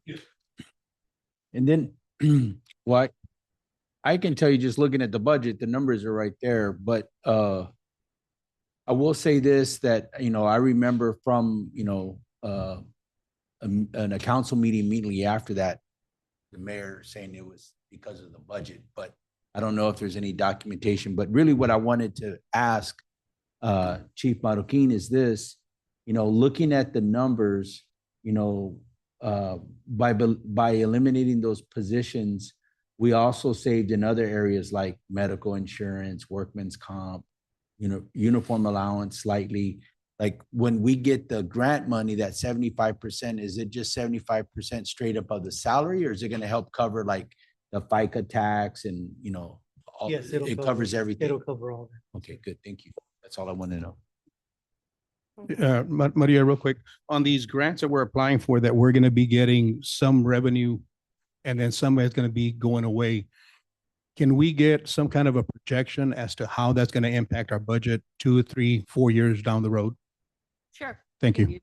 And then, what, I can tell you just looking at the budget, the numbers are right there, but, I will say this, that, I remember from, a council meeting immediately after that, the mayor saying it was because of the budget, but I don't know if there's any documentation, but really what I wanted to ask, Chief Marroquin is this, looking at the numbers, by eliminating those positions, we also saved in other areas like medical insurance, workman's comp, uniform allowance slightly. Like when we get the grant money, that 75%, is it just 75% straight up of the salary, or is it going to help cover like the FICA tax and, Yes, it covers everything? It'll cover all that. Okay, good. Thank you. That's all I want to know. Maria, real quick, on these grants that we're applying for, that we're going to be getting some revenue and then some is going to be going away. Can we get some kind of a projection as to how that's going to impact our budget 2, 3, 4 years down the road? Sure. Thank you.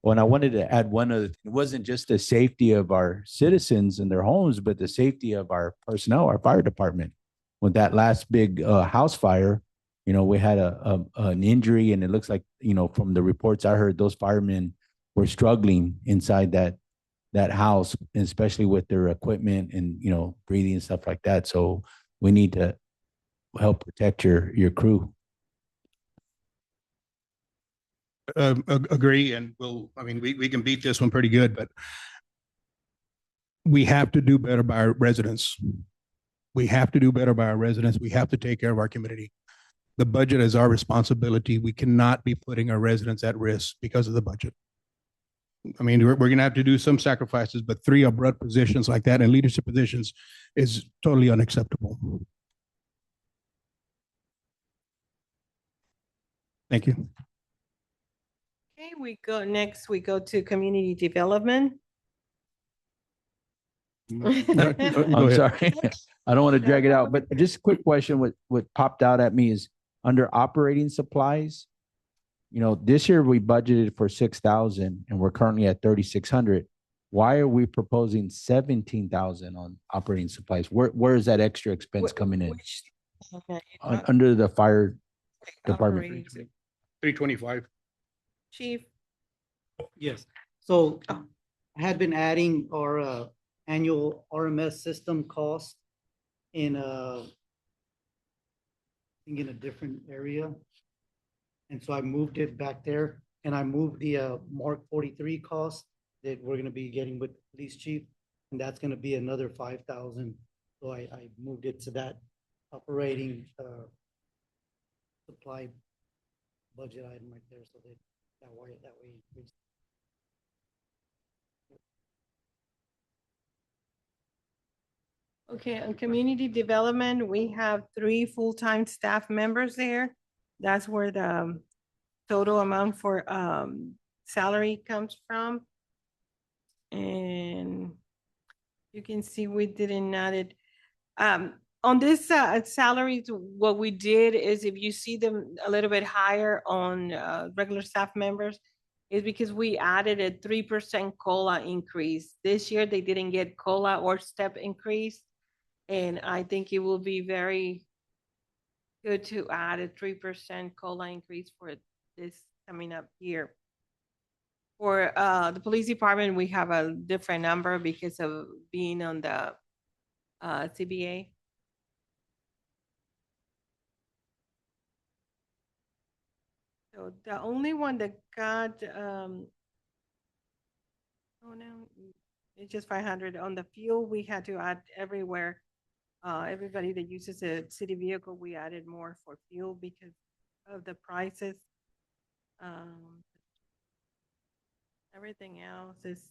Well, and I wanted to add one other thing. It wasn't just the safety of our citizens and their homes, but the safety of our personnel, our fire department. With that last big house fire, we had an injury, and it looks like, from the reports I heard, those firemen were struggling inside that house, especially with their equipment and, breathing and stuff like that. So we need to help protect your crew. Agree, and we can beat this one pretty good, but we have to do better by our residents. We have to do better by our residents. We have to take care of our community. The budget is our responsibility. We cannot be putting our residents at risk because of the budget. We're going to have to do some sacrifices, but 3 abrupt positions like that and leadership positions is totally unacceptable. Thank you. Okay, we go to community development. Go I'm ahead. sorry. I don't want to drag it out, but just a quick question. What popped out at me is under operating supplies, this year we budgeted for 6,000 and we're currently at 3,600. Why are we proposing 17,000 on operating supplies? Where is that extra expense coming in? Okay, Under the fire department. operating. 325. Chief, Yes. So Oh. I had been adding our annual RMS system cost in I think in a different area. And so I moved it back there, and I moved the Mark 43 cost that we're gonna be getting with the police chief, and that's gonna be another 5,000. So I moved it to that operating supply budget item right there, so that way. Okay, on community development, we have 3 full-time staff members there. That's where the total amount for salary comes from. And you can see we didn't add it. On this salaries, what we did is if you see them a little bit higher on regular staff members, is because we added a 3% COLA increase. This year, they didn't get COLA or step increase. And I think it will be very good to add a 3% COLA increase for this coming up year. For the police department, we have a different number because of being on the CBA. So the only one that got, oh no, it's just 500. On the fuel, we had to add everywhere. Everybody that uses a city vehicle, we added more for fuel because of the prices. Everything else is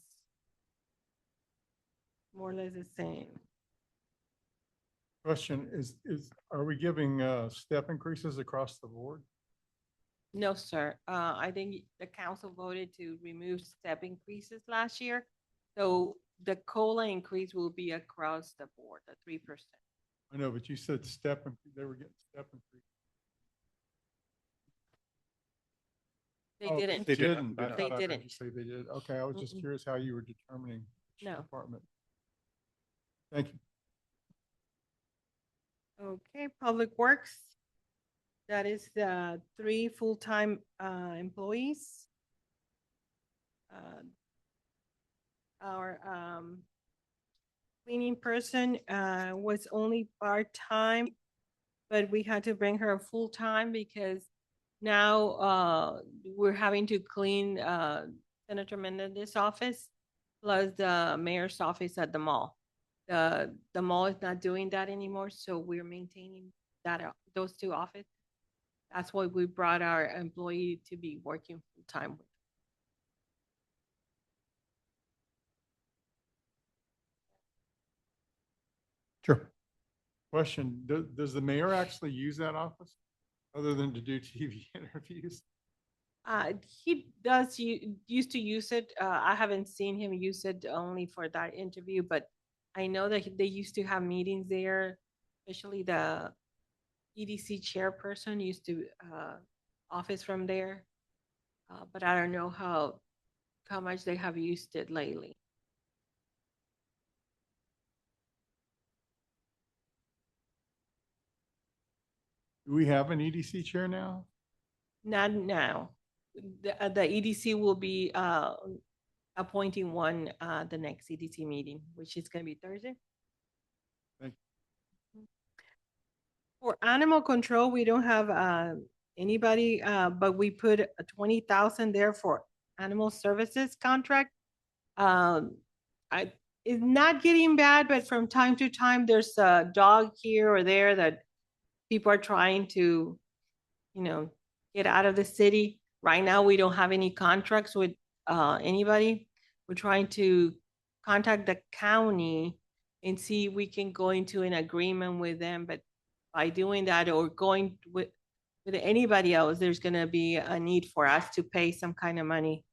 more or less the same. Question are we giving step increases across the board? No, sir. I think the council voted to remove step increases last year. So the COLA increase will be across the board, the 3%. I know, but you said they were getting step increase. They Oh, didn't. They They didn't. didn't. I They thought I heard didn't. you say they did. Okay, I was just Mm-mm. curious how you were determining which No. department. Thank you. Okay, Public Works. That is the 3 full-time employees. Our cleaning person was only part-time, but we had to bring her full-time because now we're having to clean Senator Menendez's office plus the mayor's office at the mall. The mall is not doing that anymore, so we're maintaining that those 2 offices. That's why we brought our employee to be working full-time. Sure. Question, does the mayor actually use that office other than to do TV interviews? He does used to use it. I haven't seen him use it only for that interview, but I know that they used to have meetings there, especially the EDC chairperson used to office from there. But I don't know how much they have used it lately. Do we have an EDC chair now? Not now. The EDC will be appointing one the next EDC meeting, which is going to be Thursday. Thank For animal control, we don't have anybody, but we put 20,000 there for animal services contract. It's not getting bad, but from time to time, there's a dog here or there that people are trying to, get out of the city. Right now, we don't have any contracts with anybody. We're trying to contact the county and see if we can go into an agreement with them. But by doing that or going with anybody else, there's going to be a need for us to pay some kind of money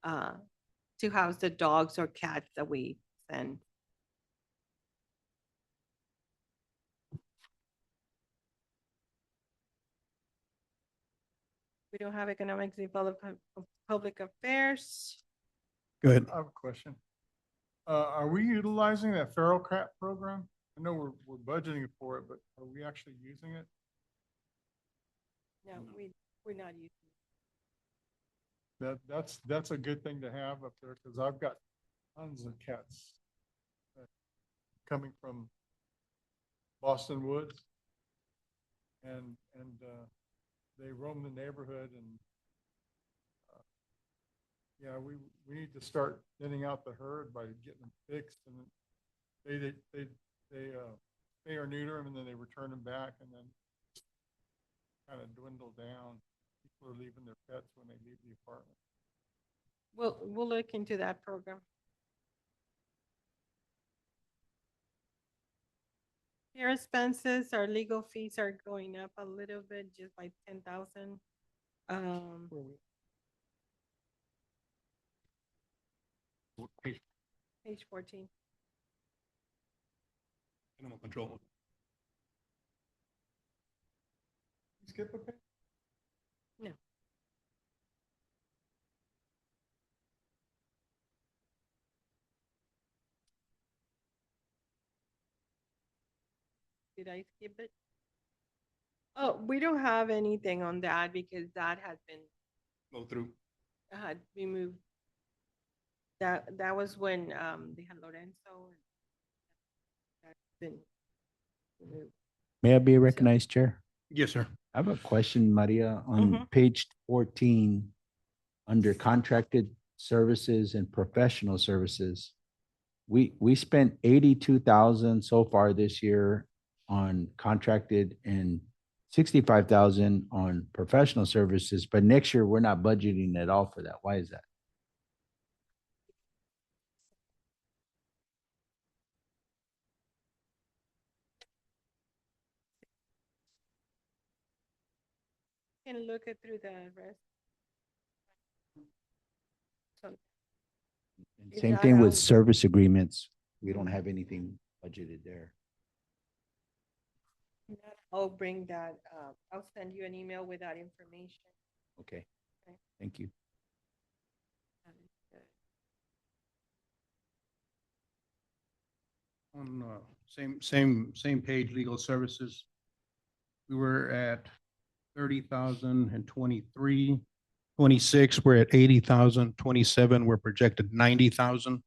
to house the dogs or cats that we send. We don't have economic development of public affairs. Go ahead. I have a question. Are we utilizing that feral cat program? I know we're budgeting for it, but are we actually using it? No, we're not using it. That's a good thing to have up there because I've got tons of cats coming from Boston Woods. And they roam the neighborhood and yeah, we need to start thinning out the herd by getting them fixed, and they spay or neuter them and then they return them back and then kind of dwindle down. People are leaving their pets when they leave the apartment. We'll look into that program. Your expenses, our legal fees are going up a little bit, just by 10,000. Page 14. Animal control. Skip a page? No. Did I skip it? Oh, we don't have anything on that because that has been, Go through. had removed. That was when they had Lorenzo. And that's been removed. May I be recognized, Chair? Yes, sir. I have a question, Maria, on Mhm. page 14, under contracted services and professional services. We spent 82,000 so far this year on contracted and 65,000 on professional services, but next year we're not budgeting at all for that. Why is that? Can look it through the rest. So And Is same that thing with out? service agreements. We don't have anything budgeted there. I'll bring that, I'll send you an email with that information. Okay, Okay. thank you. On same page, legal services. We were at 30,000 and 23, 26, we're at 80,000, 27, we're projected 90,000.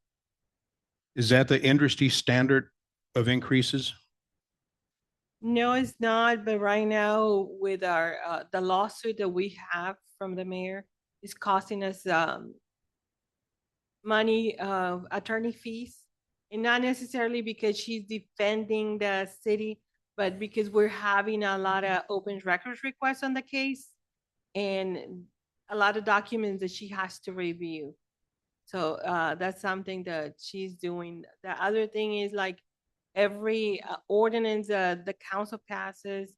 Is that the industry standard of increases? No, it's not, but right now with our, the lawsuit that we have from the mayor is costing us, money, attorney fees. And not necessarily because she's defending the city, but because we're having a lot of open records requests on the case and a lot of documents that she has to review. So, that's something that she's doing. The other thing is like every ordinance the council passes,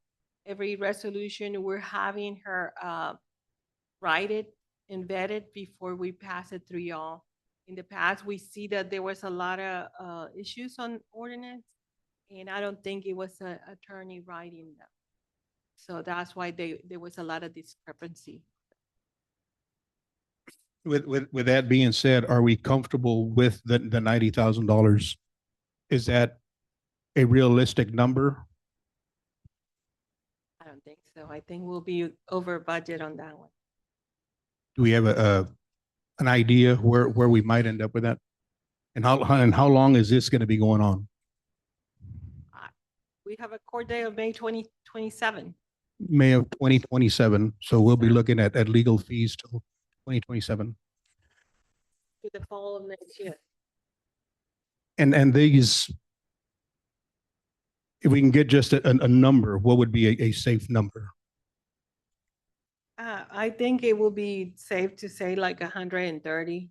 every resolution, we're having her write it and vet it before we pass it through y'all. In the past, we see that there was a lot of issues on ordinance, and I don't think it was an attorney writing them. So that's why there was a lot of discrepancy. With that being said, are we comfortable with the $90,000? Is that a realistic number? I don't think so. I think we'll be over budget on that one. Do we have an idea where we might end up with that? And how long is this going to be going on? We have a court day of May 2027. May of 2027. So we'll be looking at legal fees till 2027. To the fall of next year. And these, if we can get just a number, what would be a safe number? I think it will be safe to say like 130.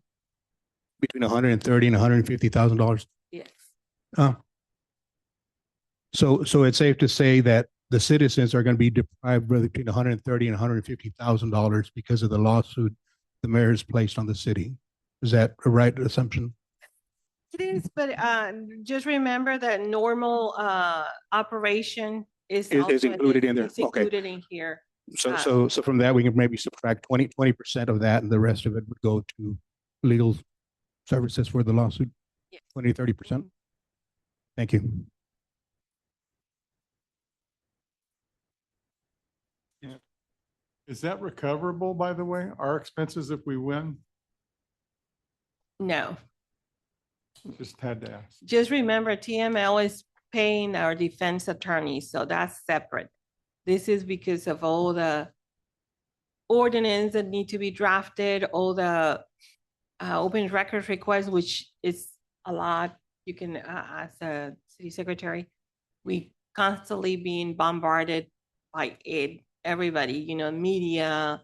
Between 130 and $150,000. Yes. So it's safe to say that the citizens are going to be deprived between 130 and $150,000 because of the lawsuit the mayor has placed on the city. Is that a right assumption? It is, but just remember that normal operation is Is also included in there. It's Okay. included in here. So from that, we can maybe subtract 20% of that, and the rest of it would go to legal services for the lawsuit, Yes. 20, 30%. Thank you. Is that recoverable, by the way? Our expenses if we win? No, Just had to ask. just remember TML is paying our defense attorneys, so that's separate. This is because of all the ordinance that need to be drafted, all the open records requests, which is a lot. You can, as a city secretary, we constantly being bombarded by everybody, you know, media,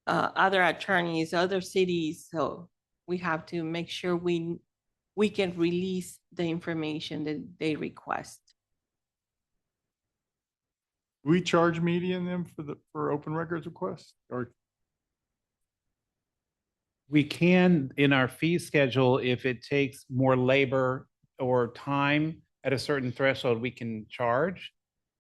other attorneys, other cities. So we have to make sure we can release the information that they request. We charge median them for open records requests or? We can, in our fee schedule, if it takes more labor or time at a certain threshold, we can charge.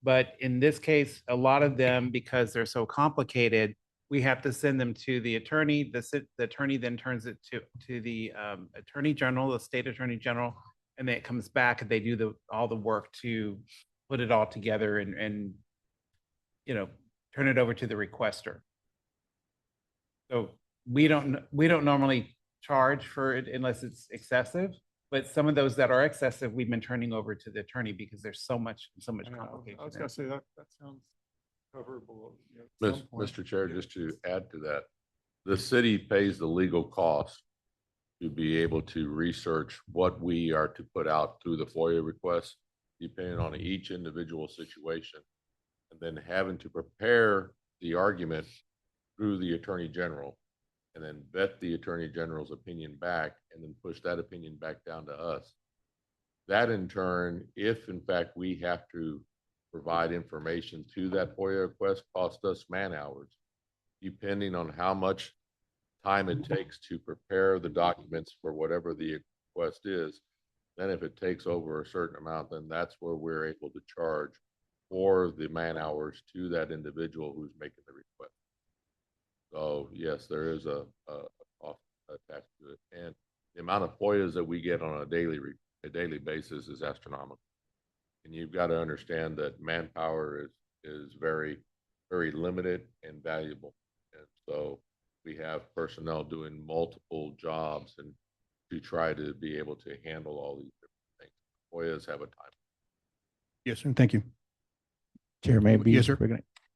But in this case, a lot of them, because they're so complicated, we have to send them to the attorney. The attorney then turns it to the attorney general, the state attorney general, and then it comes back and they do all the work to put it all together and turn it over to the requester. So we don't normally charge for it unless it's excessive, but some of those that are excessive, we've been turning over to the attorney because there's so much I complication. was there. gonna say that sounds coverable. At some point. Mr. Chair, just to add to that, the city pays the legal cost to be able to research what we are to put out through the FOIA request, depending on each individual situation, and then having to prepare the argument through the Attorney General, and then vet the Attorney General's opinion back, and then push that opinion back down to us. That in turn, if in fact we have to provide information to that FOIA request, cost us man hours, depending on how much time it takes to prepare the documents for whatever the request is. Then if it takes over a certain amount, then that's where we're able to charge for the man hours to that individual who's making the request. So yes, there is a cost attached to it. And the amount of FOIAs that we get on a daily basis is astronomical. And you've got to understand that manpower is very, very limited and valuable. And so we have personnel doing multiple jobs and to try to be able to handle all these different things. FOIAs have a time. Yes, sir. Thank you. Chair, maybe. Yes, sir.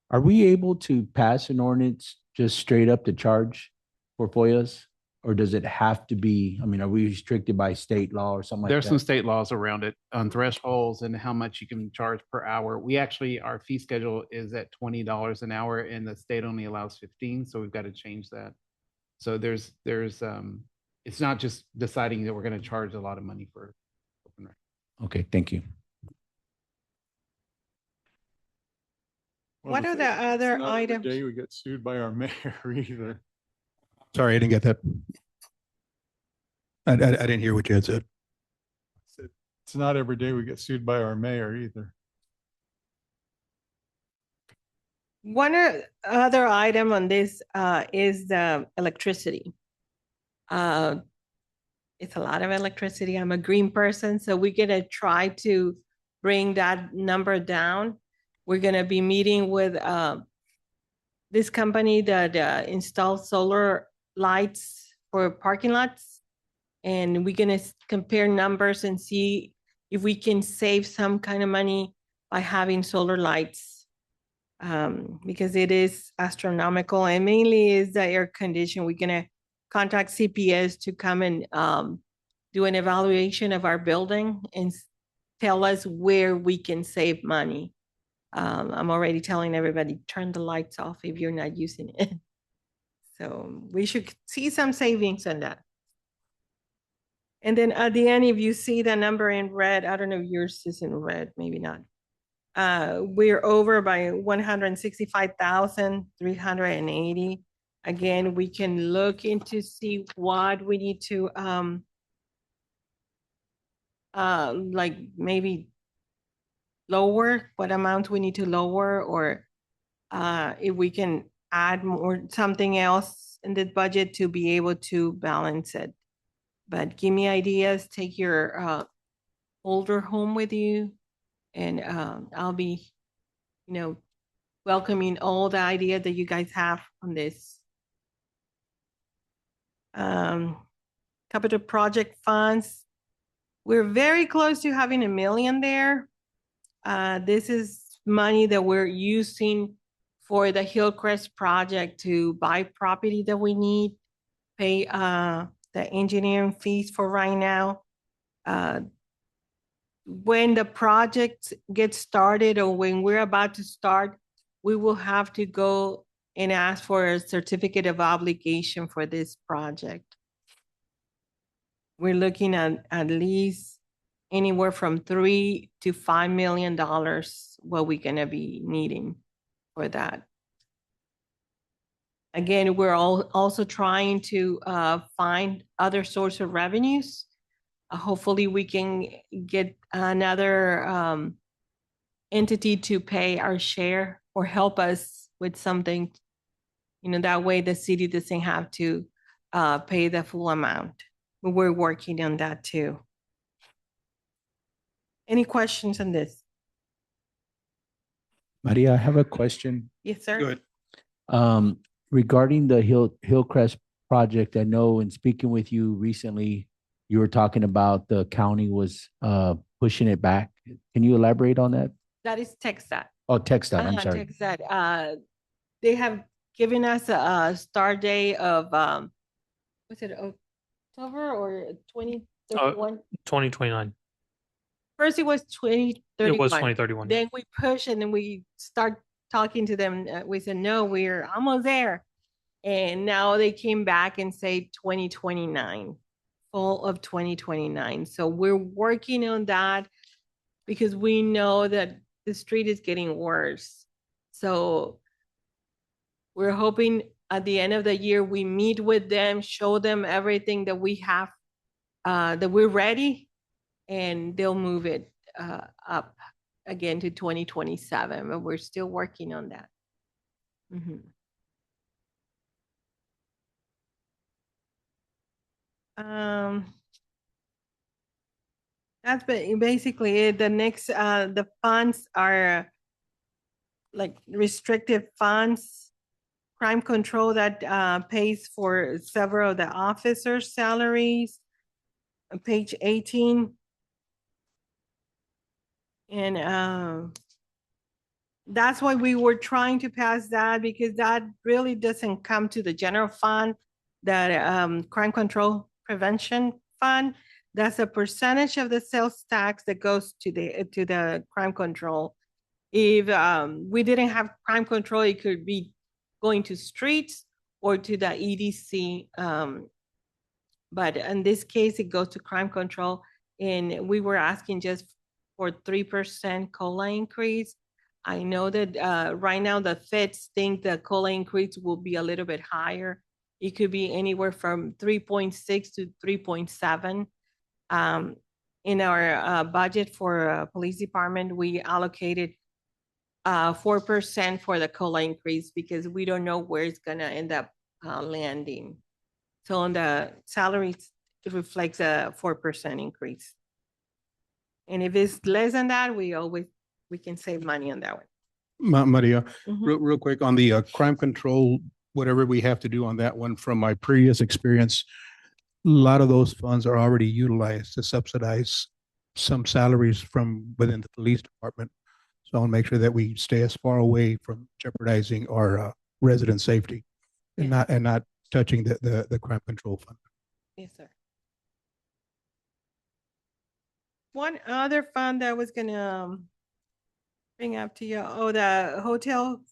Are we able to pass an ordinance just straight up to charge for FOIAs? Or does it have to be, I mean, are we restricted by state law or something like that? There's some state laws around it on thresholds and how much you can charge per hour. Our fee schedule is at $20 an hour and the state only allows 15, so we've got to change that. So there's it's not just deciding that we're going to charge a lot of money for open record. Okay, thank you. What are the It's other not every items? day we get sued by our mayor either. Sorry, I didn't get that. I didn't hear what you had said. It's not every day we get sued by our mayor either. Other item on this is the electricity. It's a lot of electricity. I'm a green person, so we're gonna try to bring that number down. We're gonna be meeting with this company that installs solar lights for parking lots. And we're gonna compare numbers and see if we can save some kind of money by having solar lights. Because it is astronomical and mainly is the air condition. We're gonna contact CPS to come and do an evaluation of our building and tell us where we can save money. I'm already telling everybody, turn the lights off if you're not using it. So we should see some savings on that. And then at the end, if you see the number in red, I don't know if yours is in red, maybe not. We're over by 165,380. Again, we can look into see what we need to like maybe lower, what amount we need to lower, or if we can add more something else in the budget to be able to balance it. But give me ideas, take your older home with you, and I'll be, welcoming all the ideas that you guys have on this. Capital project funds. We're very close to having $1 million there. This is money that we're using for the Hillcrest project to buy property that we need, pay the engineering fees for right now. When the project gets started or when we're about to start, we will have to go and ask for a certificate of obligation for this project. We're looking at least anywhere from $3 to $5 million, what we're gonna be needing for that. Again, we're also trying to find other source of revenues. Hopefully, we can get another entity to pay our share or help us with something. That way the city doesn't have to pay the full amount. But we're working on that too. Any questions on this? Maria, I have a question. Yes, sir. Good. Regarding the Hillcrest project, I know in speaking with you recently, you were talking about the county was pushing it back. Can you elaborate on that? That is TechStat. Oh, TechStat, I'm sorry. TechStat. They have given us a start day of, was it October or 2031? 2029. First, it was It 2031. was 2031. Then we push and then we start talking to them. We said, no, we're almost there. And now they came back and say 2029, fall of 2029. So we're working on that because we know that the street is getting worse. So we're hoping at the end of the year, we meet with them, show them everything that we have, that we're ready, and they'll move it up again to 2027, but we're still working on that. Mhm. That's basically it. The next, the funds are like restricted funds, crime control that pays for several of the officers' salaries. On page 18. And that's why we were trying to pass that, because that really doesn't come to the general fund, that crime control prevention fund. That's a percentage of the sales tax that goes to the crime control. If we didn't have crime control, it could be going to streets or to the EDC. But in this case, it goes to crime control. And we were asking just for 3% COLA increase. I know that right now the feds think the COLA increase will be a little bit higher. It could be anywhere from 3.6 to 3.7. In our budget for police department, we allocated 4% for the COLA increase because we don't know where it's gonna end up landing. So on the salaries, it reflects a 4% increase. And if it's less than that, we can save money on that one. Maria, Mhm. real quick on the crime control, whatever we have to do on that one, from my previous experience, a lot of those funds are already utilized to subsidize some salaries from within the police department. So I want to make sure that we stay as far away from jeopardizing our resident safety and not touching the crime control fund. Yes, sir. One other fund that I was gonna bring up to you, the hotel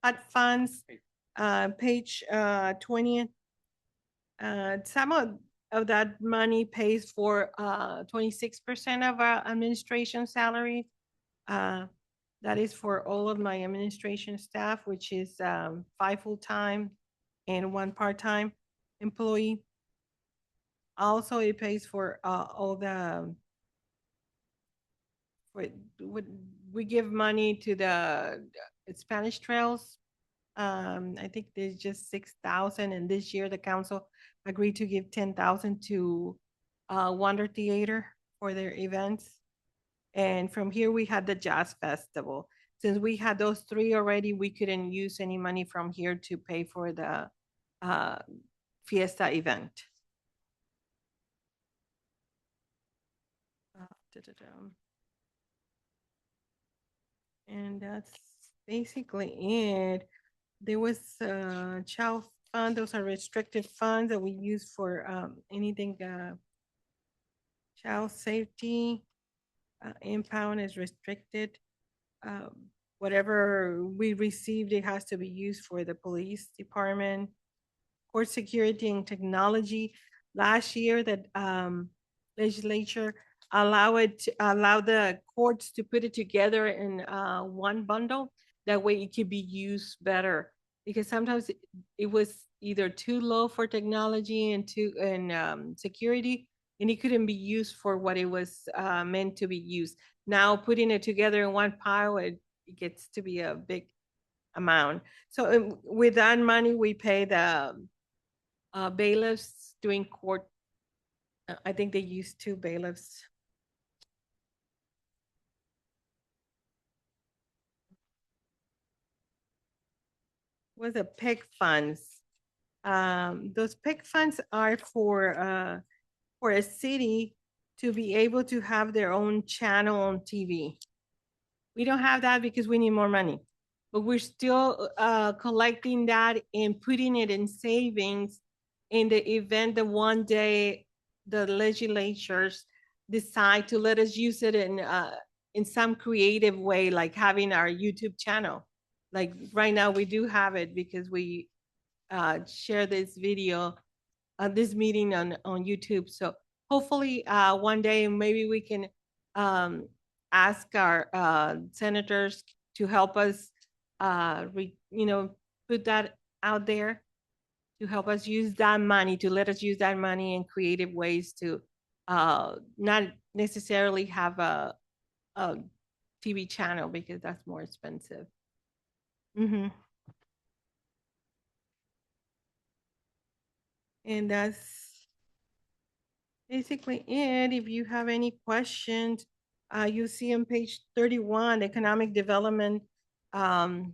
hut funds, page 20. Some of that money pays for 26% of our administration salary. That is for all of my administration staff, which is 5 full-time and 1 part-time employee. Also, it pays for all the, we give money to the Spanish Trails. I think there's just 6,000, and this year the council agreed to give 10,000 to Wonder Theater for their events. And from here, we had the Jazz Festival. Since we had those 3 already, we couldn't use any money from here to pay for the Fiesta event. And that's basically it. There was a child fund. Those are restricted funds that we use for anything child safety. Impound is restricted. Whatever we received, it has to be used for the police department. Court security and technology. Last year, that legislature allow the courts to put it together in one bundle. That way it could be used better, because sometimes it was either too low for technology and security, and it couldn't be used for what it was meant to be used. Now putting it together in one pile, it gets to be a big amount. So with that money, we pay the bailiffs doing court. I think they use 2 bailiffs. Was the PIC funds. Those PIC funds are for a city to be able to have their own channel on TV. We don't have that because we need more money, but we're still collecting that and putting it in savings in the event that one day the legislatures decide to let us use it in some creative way, like having our YouTube channel. Like right now, we do have it because we share this video, this meeting on YouTube. So hopefully one day maybe we can ask our senators to help us, put that out there, to help us use that money, to let us use that money in creative ways to not necessarily have a TV channel, because that's more expensive. Mm-hmm. And that's basically it. If you have any questions, you see on page 31, economic development. That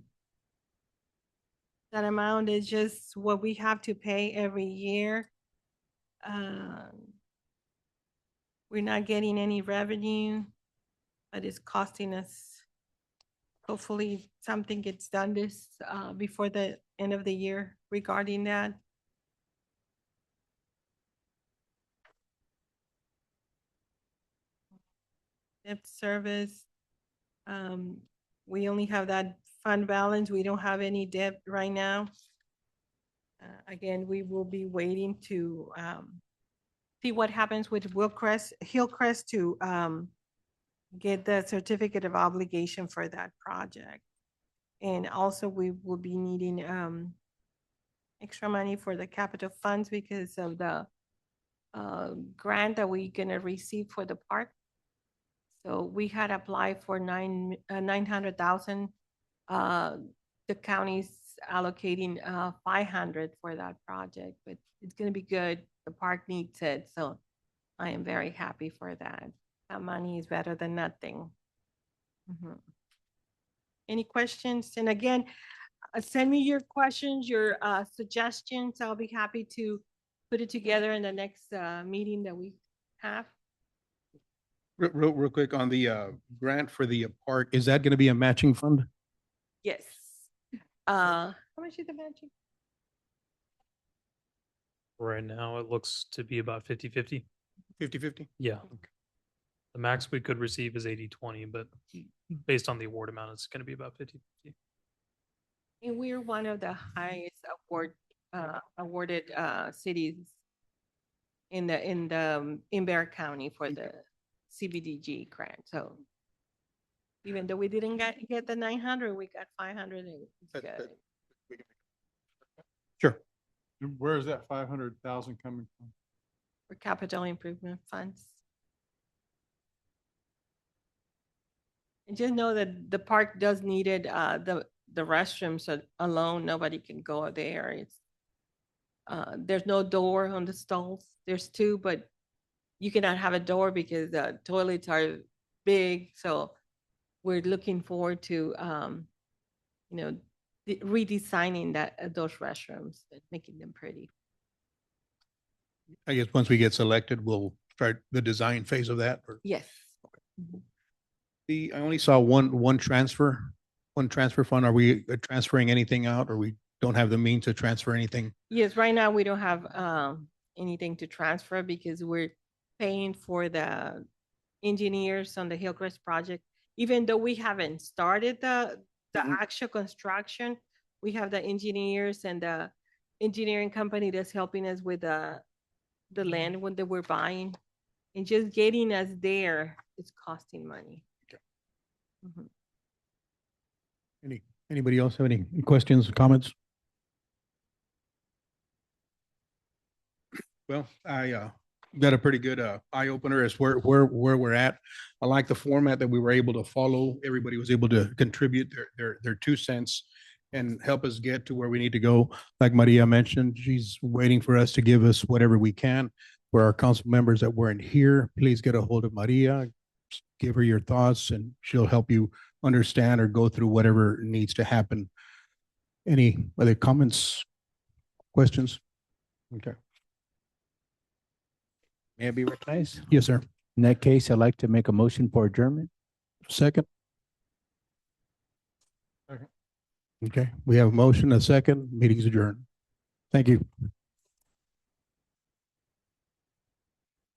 amount is just what we have to pay every year. We're not getting any revenue, but it's costing us. Hopefully something gets done this before the end of the year regarding that. Debt service. We only have that fund balance. We don't have any debt right now. Again, we will be waiting to see what happens with Hillcrest to get the certificate of obligation for that project. And also we will be needing extra money for the capital funds because of the grant that we're gonna receive for the park. So we had applied for 900,000. The county's allocating 500 for that project, but it's gonna be good. The park needs it, so I am very happy for that. That money is better than nothing. Mhm. Any questions? And again, send me your questions, your suggestions. I'll be happy to put it together in the next meeting that we have. Real quick on the grant for the park, is that going to be a matching fund? Yes. How much is the matching? Right now, it looks to be about 50-50. 50/50? Yeah. The max we could receive is 80-20, but based on the award amount, it's going to be about 50-50. And we're one of the highest awarded cities in Bexar County for the CBDG grant. So even though we didn't get the 900, we got 500. And it's good. Sure. Where is that 500,000 coming from? For capital improvement funds. And just know that the park does need it, the restrooms alone, nobody can go there. It's there's no door on the stalls. There's 2, but you cannot have a door because the toilets are big. So we're looking forward to redesigning those restrooms and making them pretty. I guess once we get selected, we'll start the design phase of that. Yes. Mhm. I only saw one transfer fund. Are we transferring anything out, or we don't have the means to transfer anything? Yes, right now we don't have anything to transfer because we're paying for the engineers on the Hillcrest project. Even though we haven't started the actual construction, we have the engineers and the engineering company that's helping us with the land when we're buying. And just getting us there is costing money. Mhm. Anybody else have any questions, comments? Well, I got a pretty good eye opener as where we're at. I like the format that we were able to follow. Everybody was able to contribute their 2 cents and help us get to where we need to go. Like Maria mentioned, she's waiting for us to give us whatever we can. For our council members that weren't here, please get a hold of Maria, give her your thoughts, and she'll help you understand or go through whatever needs to happen. Any other comments, questions? Okay. May I be recognized? Yes, sir. In that case, I'd like to make a motion for adjournment. Second? Second. Okay, we have a motion, a second, meeting's adjourned. Thank you.